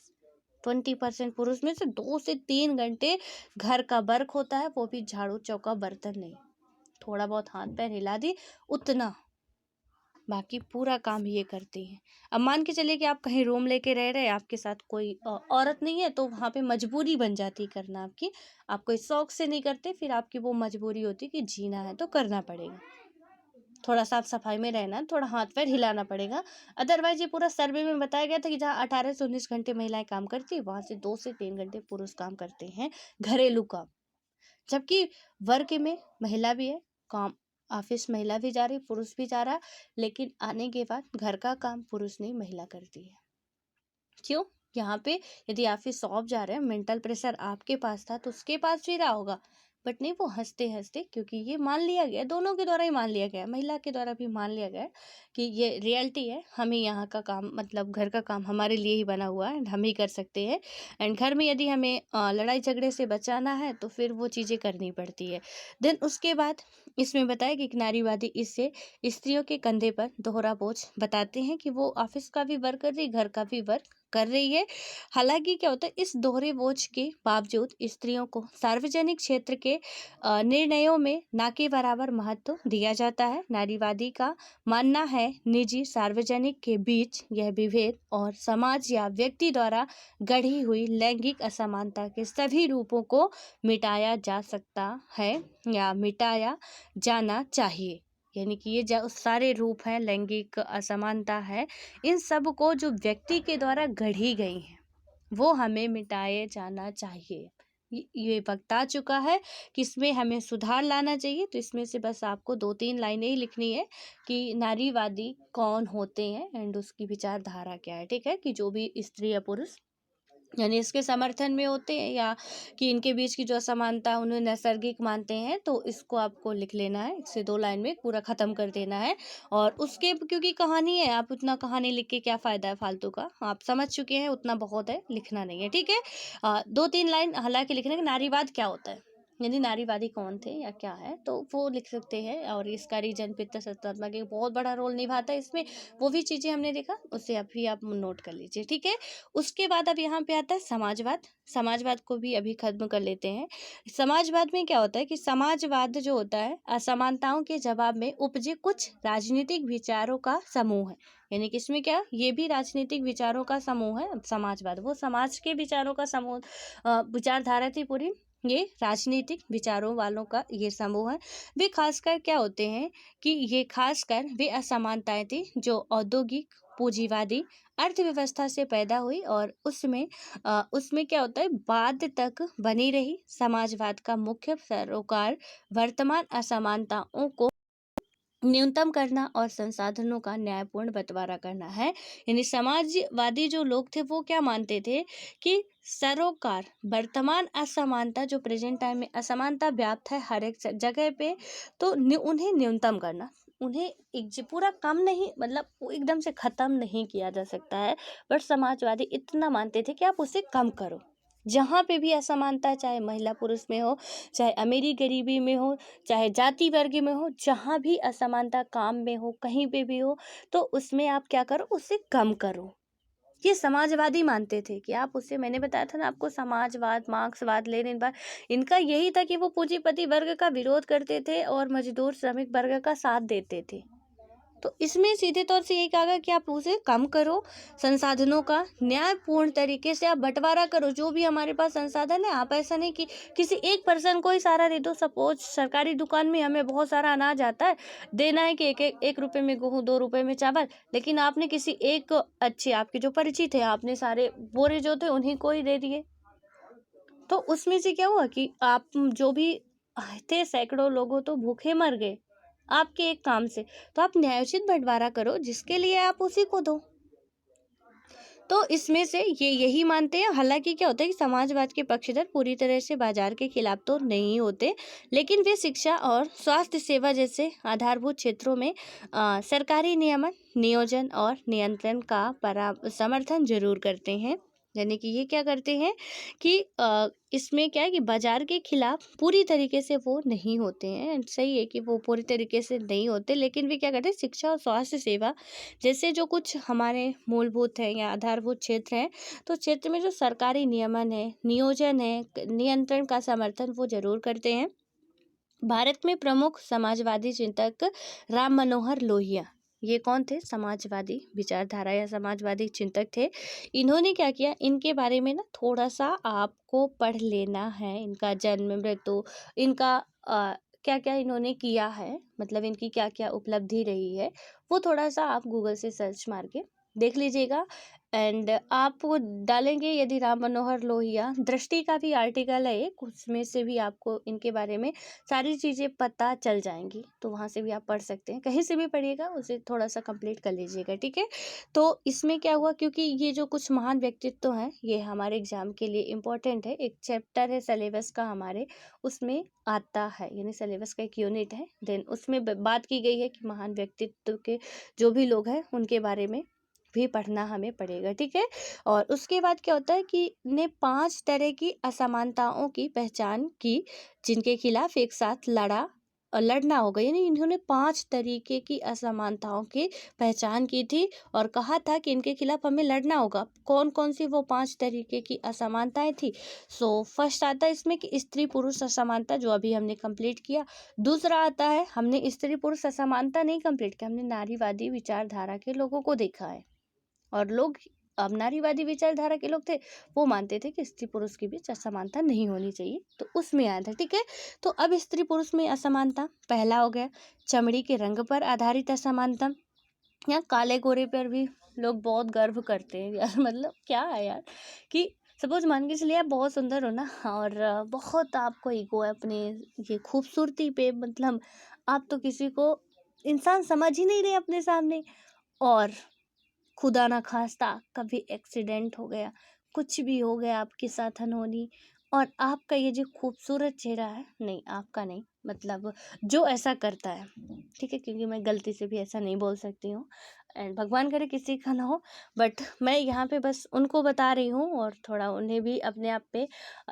20% पुरुष में से 2 से 3 घंटे घर का वर्क होता है, वो भी झाड़ू चौका बर्तन नहीं, थोड़ा बहुत हाथ पैर हिला दी उतना, बाकी पूरा काम ये करती हैं। अब मान के चलिए कि आप कहीं रूम लेके रह रहे हैं, आपके साथ कोई औरत नहीं है, तो वहाँ पे मजबूरी बन जाती है करना आपकी, आप कोई शौक से नहीं करते, फिर आपकी वो मजबूरी होती है कि जीना है तो करना पड़ेगा, थोड़ा साफ सफाई में रहना, थोड़ा हाथ पैर हिलाना पड़ेगा। अदरवाइज ये पूरा सर्वे में बताया गया था कि जहाँ 18 से 19 घंटे महिलाएं काम करती है, वहाँ से 2 से 3 घंटे पुरुष काम करते हैं घरेलू काम। जबकि वर्क में महिला भी है, काम ऑफिस महिला भी जा रही, पुरुष भी जा रहा, लेकिन आने के बाद घर का काम पुरुष नहीं महिला करती है। क्यों? यहाँ पे यदि ऑफिस शॉप जा रहे हैं, मेंटल प्रेशर आपके पास था तो उसके पास भी रहा होगा, बट नहीं, वो हंसते हंसते, क्योंकि ये मान लिया गया, दोनों के द्वारा ही मान लिया गया, महिला के द्वारा भी मान लिया गया कि ये रियलिटी है, हमें यहाँ का काम मतलब घर का काम हमारे लिए ही बना हुआ है, हम ही कर सकते हैं। एंड घर में यदि हमें लड़ाई झगड़े से बचाना है तो फिर वो चीज़ें करनी पड़ती है। देन उसके बाद इसमें बताया कि नारीवादी इससे स्त्रियों के कंधे पर दोहरा बोझ बताते हैं कि वो ऑफिस का भी वर्क कर रही, घर का भी वर्क कर रही है। हालांकि क्या होता है, इस दोहरे बोझ के बावजूद स्त्रियों को सार्वजनिक क्षेत्र के निर्णयों में ना के बराबर महत्व दिया जाता है। नारीवादी का मानना है निजी सार्वजनिक के बीच यह विभेद और समाज या व्यक्ति द्वारा गढ़ी हुई लैंगिक असमानता के सभी रूपों को मिटाया जा सकता है या मिटाया जाना चाहिए। यानी कि ये जो सारे रूप हैं, लैंगिक असमानता है, इन सब को जो व्यक्ति के द्वारा गढ़ी गई हैं वो हमें मिटाए जाना चाहिए। ये वक्त आ चुका है कि इसमें हमें सुधार लाना चाहिए। तो इसमें से बस आपको 2-3 लाइनें ही लिखनी है कि नारीवादी कौन होते हैं एंड उसकी विचारधारा क्या है। ठीक है, कि जो भी स्त्री या पुरुष यानी इसके समर्थन में होते हैं या कि इनके बीच की जो असमानता है उन्हें नैसर्गिक मानते हैं, तो इसको आपको लिख लेना है, 1 से 2 लाइन में पूरा ख़त्म कर देना है। और उसके क्योंकि कहानी है, आप उतना कहानी लिख के क्या फ़ायदा है फालतू का, आप समझ चुके हैं, उतना बहुत है, लिखना नहीं है। ठीक है, 2-3 लाइन हालांकि लिखने का, नारीवाद क्या होता है यानी नारीवादी कौन थे या क्या है, तो वो लिख सकते हैं। और इसका रीजन पित्त सत्तात्मक एक बहुत बड़ा रोल निभाता है इसमें, वो भी चीज़ें हमने देखा, उससे अभी आप नोट कर लीजिए। ठीक है, उसके बाद अब यहाँ पे आता है समाजवाद। समाजवाद को भी अभी खत्म कर लेते हैं। समाजवाद में क्या होता है कि समाजवाद जो होता है असमानताओं के जवाब में उपजे कुछ राजनीतिक विचारों का समूह है। यानी कि इसमें क्या, ये भी राजनीतिक विचारों का समूह है। समाजवाद वो समाज के विचारों का समूह, विचारधारा थी पूरी, ये राजनीतिक विचारों वालों का ये समूह है। वे खासकर क्या होते हैं कि ये खासकर वे असमानताएं थी जो औद्योगिक पूंजीवादी अर्थव्यवस्था से पैदा हुई और उसमें क्या होता है बाद तक बनी रही। समाजवाद का मुख्य सरोकार वर्तमान असमानताओं को न्यूनतम करना और संसाधनों का न्यायपूर्ण बंटवारा करना है। यानी समाजवादी जो लोग थे वो क्या मानते थे कि सरोकार वर्तमान असमानता, जो प्रेजेंट टाइम में असमानता व्याप्त है हर एक जगह पे, तो उन्हें न्यूनतम करना, उन्हें पूरा कम नहीं, मतलब वो एकदम से ख़त्म नहीं किया जा सकता है, बट समाजवादी इतना मानते थे कि आप उसे कम करो। जहाँ पे भी असमानता है, चाहे महिला पुरुष में हो, चाहे अमीरी गरीबी में हो, चाहे जाति वर्ग में हो, जहाँ भी असमानता काम में हो, कहीं पे भी हो, तो उसमें आप क्या करो, उसे कम करो। ये समाजवादी मानते थे कि आप उससे, मैंने बताया था ना आपको, समाजवाद, मार्क्सवाद, लेनिनवाद, इनका यही था कि वो पूंजीपति वर्ग का विरोध करते थे और मजदूर श्रमिक वर्ग का साथ देते थे। तो इसमें सीधे तौर से यही कहा गया कि आप उसे कम करो, संसाधनों का न्यायपूर्ण तरीके से आप बंटवारा करो। जो भी हमारे पास संसाधन है, आप ऐसा नहीं कि किसी एक पर्सन को ही सारा दे दो। सपोज सरकारी दुकान में हमें बहुत सारा अनाज आता है, देना है कि एक रुपये में गेहूँ, 2 रुपये में चावल, लेकिन आपने किसी एक अच्छे आपके जो परिचित है, आपने सारे बोरे जो थे उन्हीं को ही दे दिए, तो उसमें से क्या हुआ कि आप जो भी थे सैकड़ों लोगों तो भूखे मर गए आपके एक काम से। तो आप न्यायोचित बंटवारा करो, जिसके लिए आप उसी को दो। तो इसमें से ये यही मानते हैं। हालांकि क्या होता है कि समाजवाद के पक्षधर पूरी तरह से बाजार के खिलाफ तो नहीं होते, लेकिन वे शिक्षा और स्वास्थ्य सेवा जैसे आधारभूत क्षेत्रों में सरकारी नियमन, नियोजन और नियंत्रण का समर्थन जरूर करते हैं। यानी कि ये क्या करते हैं कि इसमें क्या है कि बाजार के खिलाफ पूरी तरीके से वो नहीं होते हैं। सही है कि वो पूरी तरीके से नहीं होते, लेकिन वे क्या करते हैं, शिक्षा और स्वास्थ्य सेवा जैसे जो कुछ हमारे मूलभूत है या आधारभूत क्षेत्र हैं, तो क्षेत्र में जो सरकारी नियमन है, नियोजन है, नियंत्रण का समर्थन वो जरूर करते हैं। भारत में प्रमुख समाजवादी चिंतक राम मनोहर लोहिया, ये कौन थे, समाजवादी विचारधारा या समाजवादी चिंतक थे। इन्होंने क्या किया, इनके बारे में ना थोड़ा सा आपको पढ़ लेना है। इनका जन्म, मृत्यु, इनका क्या क्या इन्होंने किया है, मतलब इनकी क्या क्या उपलब्धि रही है, वो थोड़ा सा आप गूगल से सर्च मार के देख लीजिएगा। एंड आप वो डालेंगे यदि राम मनोहर लोहिया, दृष्टि का भी आर्टिकल है एक, उसमें से भी आपको इनके बारे में सारी चीज़ें पता चल जाएंगी, तो वहाँ से भी आप पढ़ सकते हैं। कहीं से भी पढ़िएगा, उसे थोड़ा सा कंप्लीट कर लीजिएगा, ठीक है। तो इसमें क्या हुआ, क्योंकि ये जो कुछ महान व्यक्तित्व हैं ये हमारे एग्जाम के लिए इम्पोर्टेंट है। एक चैप्टर है सिलेबस का हमारे, उसमें आता है, यानी सिलेबस का एक यूनिट है, देन उसमें बात की गई है कि महान व्यक्तित्व के जो भी लोग हैं उनके बारे में भी पढ़ना हमें पड़ेगा, ठीक है। और उसके बाद क्या होता है कि ने 5 तरह की असमानताओं की पहचान की जिनके खिलाफ एक साथ लड़ना होगा। यानी इन्होंने 5 तरीके की असमानताओं की पहचान की थी और कहा था कि इनके खिलाफ हमें लड़ना होगा। कौन कौन सी वो 5 तरीके की असमानताएं थी। फर्स्ट आता है इसमें कि स्त्री पुरुष असमानता, जो अभी हमने कंप्लीट किया। दूसरा आता है, हमने स्त्री पुरुष असमानता नहीं कंप्लीट किया, हमने नारीवादी विचारधारा के लोगों को देखा है। और लोग, अब नारीवादी विचारधारा के लोग थे, वो मानते थे कि स्त्री पुरुष के बीच असमानता नहीं होनी चाहिए, तो उसमें आया था, ठीक है। तो अब स्त्री पुरुष में असमानता पहला हो गया, चमड़ी के रंग पर आधारित असमानता, या काले गोरे पर भी लोग बहुत गर्व करते हैं यार। मतलब क्या है यार कि सपोज मान के चलिए आप बहुत सुंदर हो ना, और बहुत आपको ईगो है अपने ये खूबसूरती पे, मतलब आप तो किसी को इंसान समझ ही नहीं रहे अपने सामने, और खुदा ना खास्ता कभी एक्सीडेंट हो गया, कुछ भी हो गया आपके साथ अनहोनी, और आपका ये जो खूबसूरत चेहरा है, नहीं आपका नहीं, मतलब जो ऐसा करता है, ठीक है, क्योंकि मैं गलती से भी ऐसा नहीं बोल सकती हूँ, एंड भगवान करे किसी का ना हो, बट मैं यहाँ पे बस उनको बता रही हूँ, और थोड़ा उन्हें भी अपने आप पे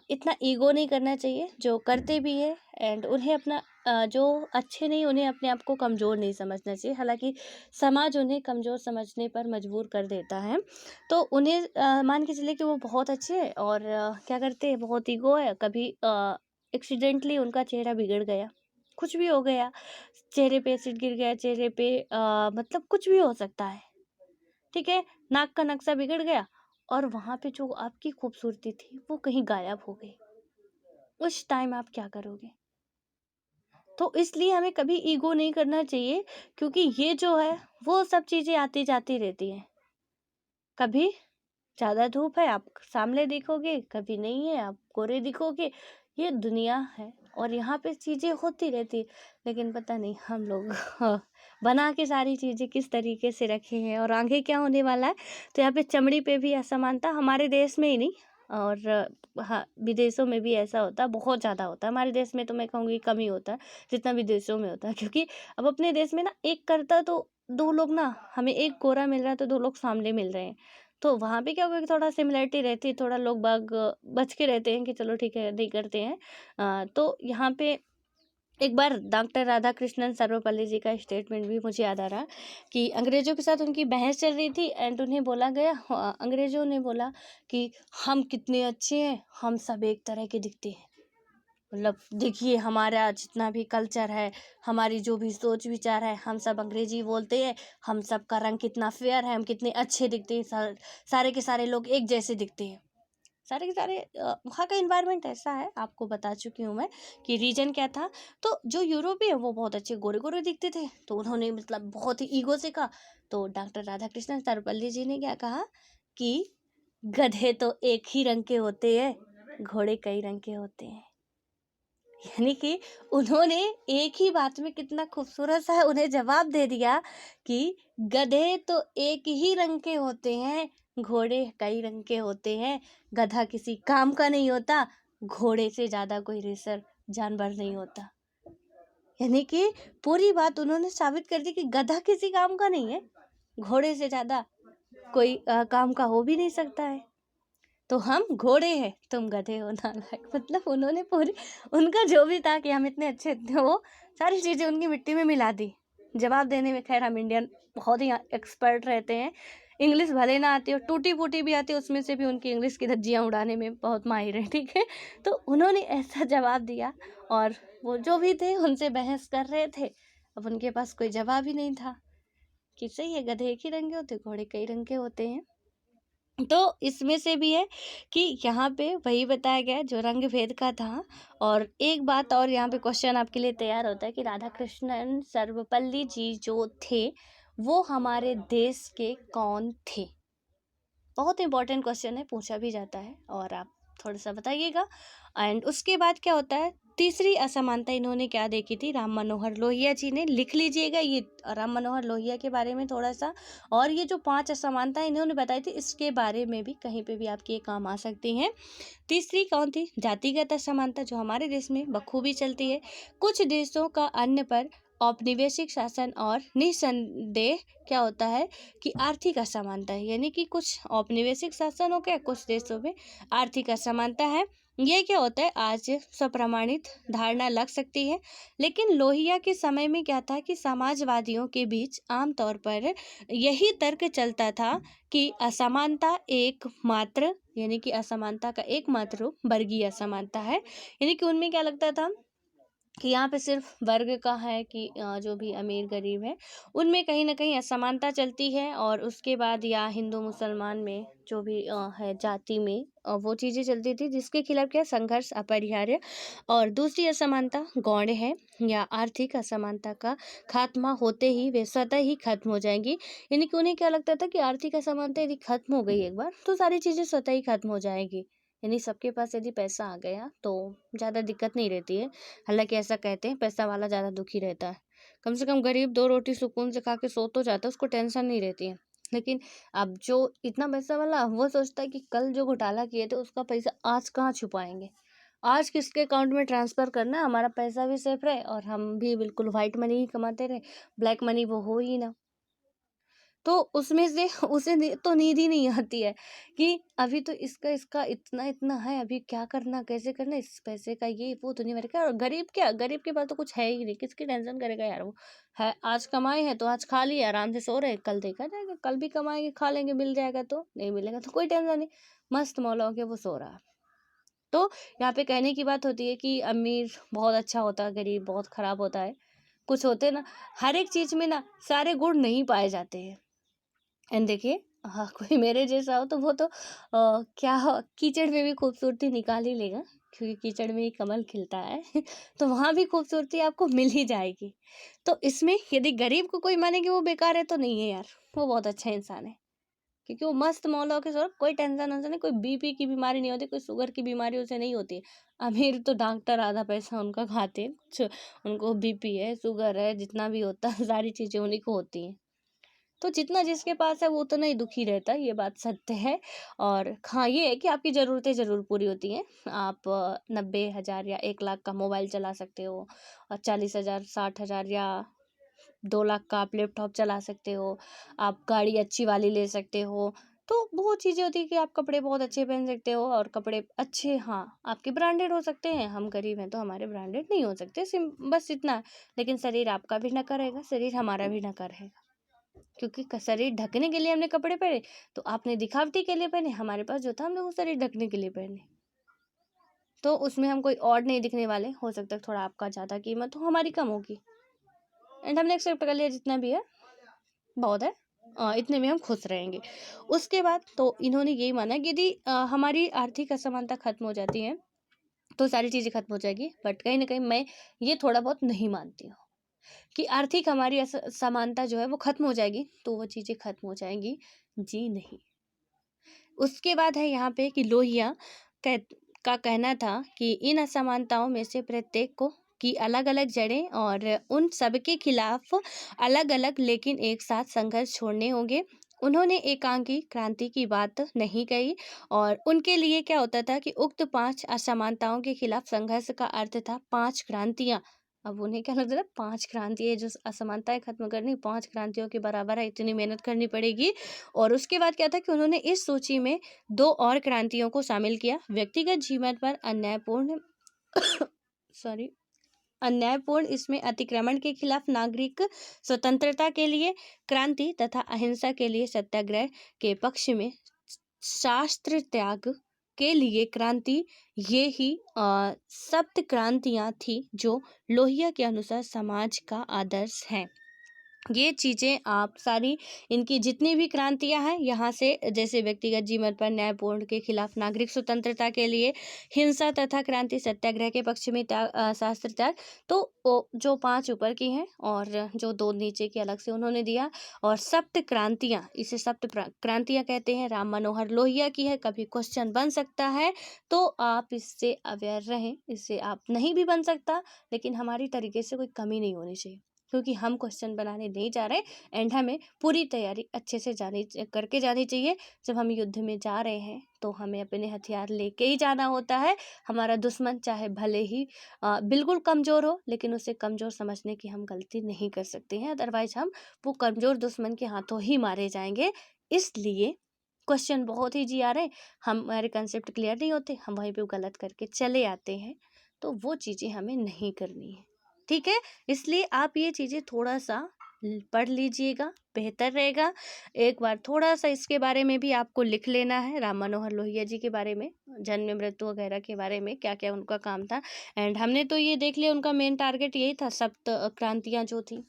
इतना ईगो नहीं करना चाहिए जो करते भी है, एंड उन्हें अपना जो अच्छे नहीं, उन्हें अपने आप को कमज़ोर नहीं समझना चाहिए। हालांकि समाज उन्हें कमज़ोर समझने पर मजबूर कर देता है, तो उन्हें मान के चलिए कि वो बहुत अच्छे हैं और क्या करते हैं, बहुत ईगो है, कभी एक्सीडेंटली उनका चेहरा बिगड़ गया, कुछ भी हो गया, चेहरे पे एसिड गिर गया, चेहरे पे मतलब कुछ भी हो सकता है, ठीक है, नाक का नक्शा बिगड़ गया, और वहाँ पे जो आपकी खूबसूरती थी वो कहीं गायब हो गई, उस टाइम आप क्या करोगे। तो इसलिए हमें कभी ईगो नहीं करना चाहिए, क्योंकि ये जो है वो सब चीज़ें आती जाती रहती हैं। कभी ज़्यादा धूप है आप सामने दिखोगे, कभी नहीं है आप कोरे दिखोगे, ये दुनिया है और यहाँ पे चीज़ें होती रहती। लेकिन पता नहीं हम लोग बना के सारी चीज़ें किस तरीके से रखे हैं, और आगे क्या होने वाला है। तो यहाँ पे चमड़ी पे भी असमानता, हमारे देश में ही नहीं, और हाँ विदेशों में भी ऐसा होता है, बहुत ज़्यादा होता है। हमारे देश में तो मैं कहूँगी कम ही होता है जितना विदेशों में होता है, क्योंकि अब अपने देश में ना एक करता तो दो लोग ना, हमें एक गोरा मिल रहा है तो दो लोग सामने मिल रहे हैं, तो वहाँ पे क्या होगा कि थोड़ा सिमिलरिटी रहती है, थोड़ा लोग बाग बच के रहते हैं कि चलो ठीक है नहीं करते हैं। तो यहाँ पे एक बार डॉक्टर राधा कृष्णन सर्वपल्ली जी का स्टेटमेंट भी मुझे याद आ रहा कि अंग्रेजों के साथ उनकी बहस चल रही थी, एंड उन्हें बोला गया, अंग्रेजों ने बोला कि हम कितने अच्छे हैं, हम सब एक तरह के दिखते हैं, मतलब देखिए हमारा जितना भी कल्चर है, हमारी जो भी सोच विचार है, हम सब अंग्रेजी बोलते हैं, हम सब का रंग कितना फेयर है, हम कितने अच्छे दिखते हैं, सारे के सारे लोग एक जैसे दिखते हैं, सारे के सारे। वहाँ का इन्वायरमेंट ऐसा है, आपको बता चुकी हूँ मैं कि रीजन क्या था। तो जो यूरोपीय है वो बहुत अच्छे गोरे गोरे दिखते थे, तो उन्होंने मतलब बहुत ही ईगो से कहा। तो डॉक्टर राधा कृष्णन सर्वपल्ली जी ने क्या कहा कि गधे तो एक ही रंग के होते हैं, घोड़े कई रंग के होते हैं। यानी कि उन्होंने एक ही बात में कितना खूबसूरत सा उन्हें जवाब दे दिया कि गधे तो एक ही रंग के होते हैं, घोड़े कई रंग के होते हैं, गधा किसी काम का नहीं होता, घोड़े से ज्यादा कोई रेसर जानवर नहीं होता। यानी कि पूरी बात उन्होंने साबित कर दी कि गधा किसी काम का नहीं है, घोड़े से ज्यादा कोई काम का हो भी नहीं सकता है। तो हम घोड़े हैं, तुम गधे हो नालायक। मतलब उन्होंने पूरी, उनका जो भी था कि हम इतने अच्छे थे, वो सारी चीजें उनकी मिट्टी में मिला दी जवाब देने में। खैर हम इंडियन बहुत ही एक्सपर्ट रहते हैं, इंग्लिश भले ना आती हो, टूटी फूटी भी आती है, उसमें से भी उनकी इंग्लिश की धज्जियां उड़ाने में बहुत माहिर है, ठीक है। तो उन्होंने ऐसा जवाब दिया, और वो जो भी थे उनसे बहस कर रहे थे, अब उनके पास कोई जवाब ही नहीं था कि सही है, गधे एक ही रंग के होते, घोड़े कई रंग के होते हैं। तो इसमें से भी है कि यहाँ पे वही बताया गया है जो रंग भेद का था। और एक बात और यहाँ पे क्वेश्चन आपके लिए तैयार होता है कि राधा कृष्णन सर्वपल्ली जी जो थे वो हमारे देश के कौन थे। बहुत इंपॉर्टेंट क्वेश्चन है, पूछा भी जाता है, और आप थोड़ा सा बताइएगा। एंड उसके बाद क्या होता है, तीसरी असमानता इन्होंने क्या देखी थी, राम मनोहर लोहिया जी ने। लिख लीजिएगा ये राम मनोहर लोहिया के बारे में थोड़ा सा। और ये जो 5 असमानता इन्होंने बताई थी, इसके बारे में भी कहीं पे भी आपके ये काम आ सकती हैं। तीसरी कौन थी, जातिगत असमानता, जो हमारे देश में बखूबी चलती है। कुछ देशों का अन्य पर औपनिवेशिक शासन, और निसंदेह क्या होता है कि आर्थिक असमानता है, यानी कि कुछ औपनिवेशिक शासन हो गया, कुछ देशों में आर्थिक असमानता है। ये क्या होता है, आज स्वप्रमाणित धारणा लग सकती है, लेकिन लोहिया के समय में क्या था कि समाजवादियों के बीच आमतौर पर यही तर्क चलता था कि असमानता एकमात्र, यानी कि असमानता का एकमात्र रूप वर्गीय असमानता है। यानी कि उनमें क्या लगता था कि यहाँ पे सिर्फ वर्ग का है कि जो भी अमीर गरीब है उनमें कहीं ना कहीं असमानता चलती है। और उसके बाद या हिंदू मुसलमान में जो भी है जाति में वो चीज़ें चलती थी, जिसके खिलाफ क्या संघर्ष अपरिहार्य। और दूसरी असमानता गौण है, या आर्थिक असमानता का खात्मा होते ही वे स्वतः ही खत्म हो जाएंगी। यानी कि उन्हें क्या लगता था कि आर्थिक असमानता यदि खत्म हो गई एक बार, तो सारी चीज़ें स्वतः ही खत्म हो जाएगी। यानी सबके पास यदि पैसा आ गया तो ज़्यादा दिक्कत नहीं रहती है। हालांकि ऐसा कहते हैं पैसा वाला ज़्यादा दुखी रहता है, कम से कम गरीब 2 रोटी सुकून से खा के सो तो जाता है, उसको टेंशन नहीं रहती है। लेकिन अब जो इतना पैसा वाला, वो सोचता है कि कल जो घोटाला किए थे उसका पैसा आज कहाँ छुपाएंगे, आज किसके अकाउंट में ट्रांसफ़र करना है, हमारा पैसा भी सेफ रहे और हम भी बिल्कुल वाइट मनी ही कमाते रहे, ब्लैक मनी वो हो ही ना। तो उसमें से उसे तो नींद ही नहीं आती है कि अभी तो इसका इसका इतना इतना है, अभी क्या करना, कैसे करना, इस पैसे का ये वो दुनिया भर का। और गरीब क्या, गरीब के पास तो कुछ है ही नहीं, किसकी टेंशन करेगा यार। वो है, आज कमाए हैं तो आज खा लिए, आराम से सो रहे, कल देखा जाएगा, कल भी कमाएंगे खा लेंगे, मिल जाएगा तो, नहीं मिलेगा तो कोई टेंशन नहीं, मस्त मौला होके वो सो रहा है। तो यहाँ पे कहने की बात होती है कि अमीर बहुत अच्छा होता है, गरीब बहुत खराब होता है। कुछ होते ना, हर एक चीज में ना सारे गुण नहीं पाए जाते हैं। एंड देखिए, हाँ, कोई मेरे जैसा हो तो वो तो क्या कीचड़ में भी खूबसूरती निकाल ही लेगा, क्योंकि कीचड़ में ही कमल खिलता है तो वहाँ भी खूबसूरती आपको मिल ही जाएगी। तो इसमें यदि गरीब को कोई माने कि वो बेकार है, तो नहीं है यार, वो बहुत अच्छा इंसान है, क्योंकि वो मस्त मौला के सो, कोई टेंशन वेंशन नहीं, कोई बीपी की बीमारी नहीं होती, कोई शुगर की बीमारी उसे नहीं होती है। अमीर तो डॉक्टर आधा पैसा उनका खाते हैं, कुछ उनको बीपी है, शुगर है, जितना भी होता है सारी चीज़ें उन्हीं को होती हैं। तो जितना जिसके पास है वो उतना ही दुखी रहता है, ये बात सत्य है। और हाँ, ये है कि आपकी ज़रूरतें ज़रूर पूरी होती हैं। आप 90,000 या 1 लाख का मोबाइल चला सकते हो, और 40,000 60,000 या 2 लाख का आप लैपटॉप चला सकते हो, आप गाड़ी अच्छी वाली ले सकते हो। तो बहुत चीज़ें होती है कि आप कपड़े बहुत अच्छे पहन सकते हो, और कपड़े अच्छे, हाँ, आपके ब्रांडेड हो सकते हैं, हम गरीब हैं तो हमारे ब्रांडेड नहीं हो सकते, बस इतना है। लेकिन शरीर आपका भी ढका रहेगा, शरीर हमारा भी ढका रहेगा, क्योंकि शरीर ढकने के लिए हमने कपड़े पहने, तो आपने दिखावटी के लिए पहने, हमारे पास जो था हमने वो शरीर ढकने के लिए पहने। तो उसमें हम कोई और नहीं दिखने वाले, हो सकता है थोड़ा आपका ज़्यादा कीमत हो, हमारी कम होगी, एंड हमने एक्सेप्ट कर लिया जितना भी है बहुत है, इतने में हम खुश रहेंगे। उसके बाद तो इन्होंने यही माना कि यदि हमारी आर्थिक असमानता खत्म हो जाती है तो सारी चीज़ें खत्म हो जाएगी। बट कहीं ना कहीं मैं ये थोड़ा बहुत नहीं मानती हूँ कि आर्थिक हमारी समानता जो है वो खत्म हो जाएगी तो वो चीज़ें खत्म हो जाएंगी, जी नहीं। उसके बाद है यहाँ पे कि लोहिया कह, का कहना था कि इन असमानताओं में से प्रत्येक को की अलग अलग जड़ें, और उन सब के खिलाफ अलग अलग लेकिन एक साथ संघर्ष छोड़ने होंगे। उन्होंने एकांकी क्रांति की बात नहीं कही और उनके लिए क्या होता था कि उक्त 5 असमानताओं के खिलाफ संघर्ष का अर्थ था 5 क्रांतियां। अब उन्हें क्या लगता था 5 क्रांति है जो असमानताएं खत्म करनी, 5 क्रांतियों के बराबर है, इतनी मेहनत करनी पड़ेगी। और उसके बाद क्या था कि उन्होंने इस सूची में 2 और क्रांतियों को शामिल किया, व्यक्तिगत जीवन पर अन्यायपूर्ण सॉरी अन्यायपूर्ण इसमें अतिक्रमण के खिलाफ नागरिक स्वतंत्रता के लिए क्रांति तथा अहिंसा के लिए सत्याग्रह के पक्ष में शास्त्र त्याग के लिए क्रांति। ये ही सप्त क्रांतियां थी जो लोहिया के अनुसार समाज का आदर्श है। ये चीज़ें आप सारी इनकी जितनी भी क्रांतियां हैं यहाँ से, जैसे व्यक्तिगत जीवन पर न्यायपूर्ण के खिलाफ नागरिक स्वतंत्रता के लिए हिंसा तथा क्रांति सत्याग्रह के पक्ष में शास्त्र त्याग, तो जो 5 ऊपर की हैं और जो 2 नीचे की अलग से उन्होंने दिया। और सप्त क्रांतियां, इसे सप्त क्रांतियां कहते हैं, राम मनोहर लोहिया की है। कभी क्वेश्चन बन सकता है तो आप इससे अवेयर रहें, इससे आप नहीं भी बन सकता लेकिन हमारी तरीके से कोई कमी नहीं होनी चाहिए, क्योंकि हम क्वेश्चन बनाने नहीं जा रहे एंड हमें पूरी तैयारी अच्छे से करके जानी चाहिए। जब हम युद्ध में जा रहे हैं तो हमें अपने हथियार लेके ही जाना होता है। हमारा दुश्मन चाहे भले ही बिल्कुल कमज़ोर हो, लेकिन उसे कमज़ोर समझने की हम गलती नहीं कर सकते हैं, अदरवाइज हम वो कमज़ोर दुश्मन के हाथों ही मारे जाएंगे। इसलिए क्वेश्चन बहुत ही जी आ रहे, हमारे कंसेप्ट क्लियर नहीं होते, हम वहीं पे गलत करके चले आते हैं, तो वो चीज़ें हमें नहीं करनी है, ठीक है। इसलिए आप ये चीज़ें थोड़ा सा पढ़ लीजिएगा, बेहतर रहेगा। एक बार थोड़ा सा इसके बारे में भी आपको लिख लेना है, राम मनोहर लोहिया जी के बारे में, जन्म मृत्यु वगैरह के बारे में, क्या क्या उनका काम था। एंड हमने तो ये देख लिया उनका मेन टारगेट यही था, सप्त क्रांतियाँ जो थी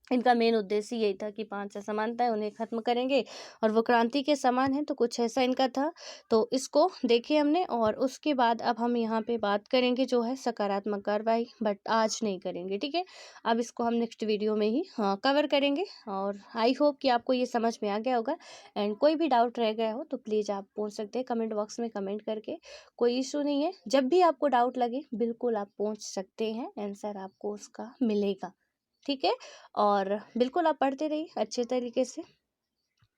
इनका मेन उद्देश्य यही था कि 5 असमानता है उन्हें खत्म करेंगे और वो क्रांति के समान है, तो कुछ ऐसा इनका था। तो इसको देखे हमने और उसके बाद अब हम यहाँ पे बात करेंगे जो है सकारात्मक कार्रवाई, बट आज नहीं करेंगे, ठीक है। अब इसको हम नेक्स्ट वीडियो में ही कवर करेंगे। और आई होप कि आपको ये समझ में आ गया होगा। एंड कोई भी डाउट रह गया हो तो प्लीज़ आप पूछ सकते हैं कमेंट बॉक्स में कमेंट करके, कोई इशू नहीं है। जब भी आपको डाउट लगे बिल्कुल आप पूछ सकते हैं, आंसर आपको उसका मिलेगा, ठीक है। और बिल्कुल आप पढ़ते रहिए अच्छे तरीके से।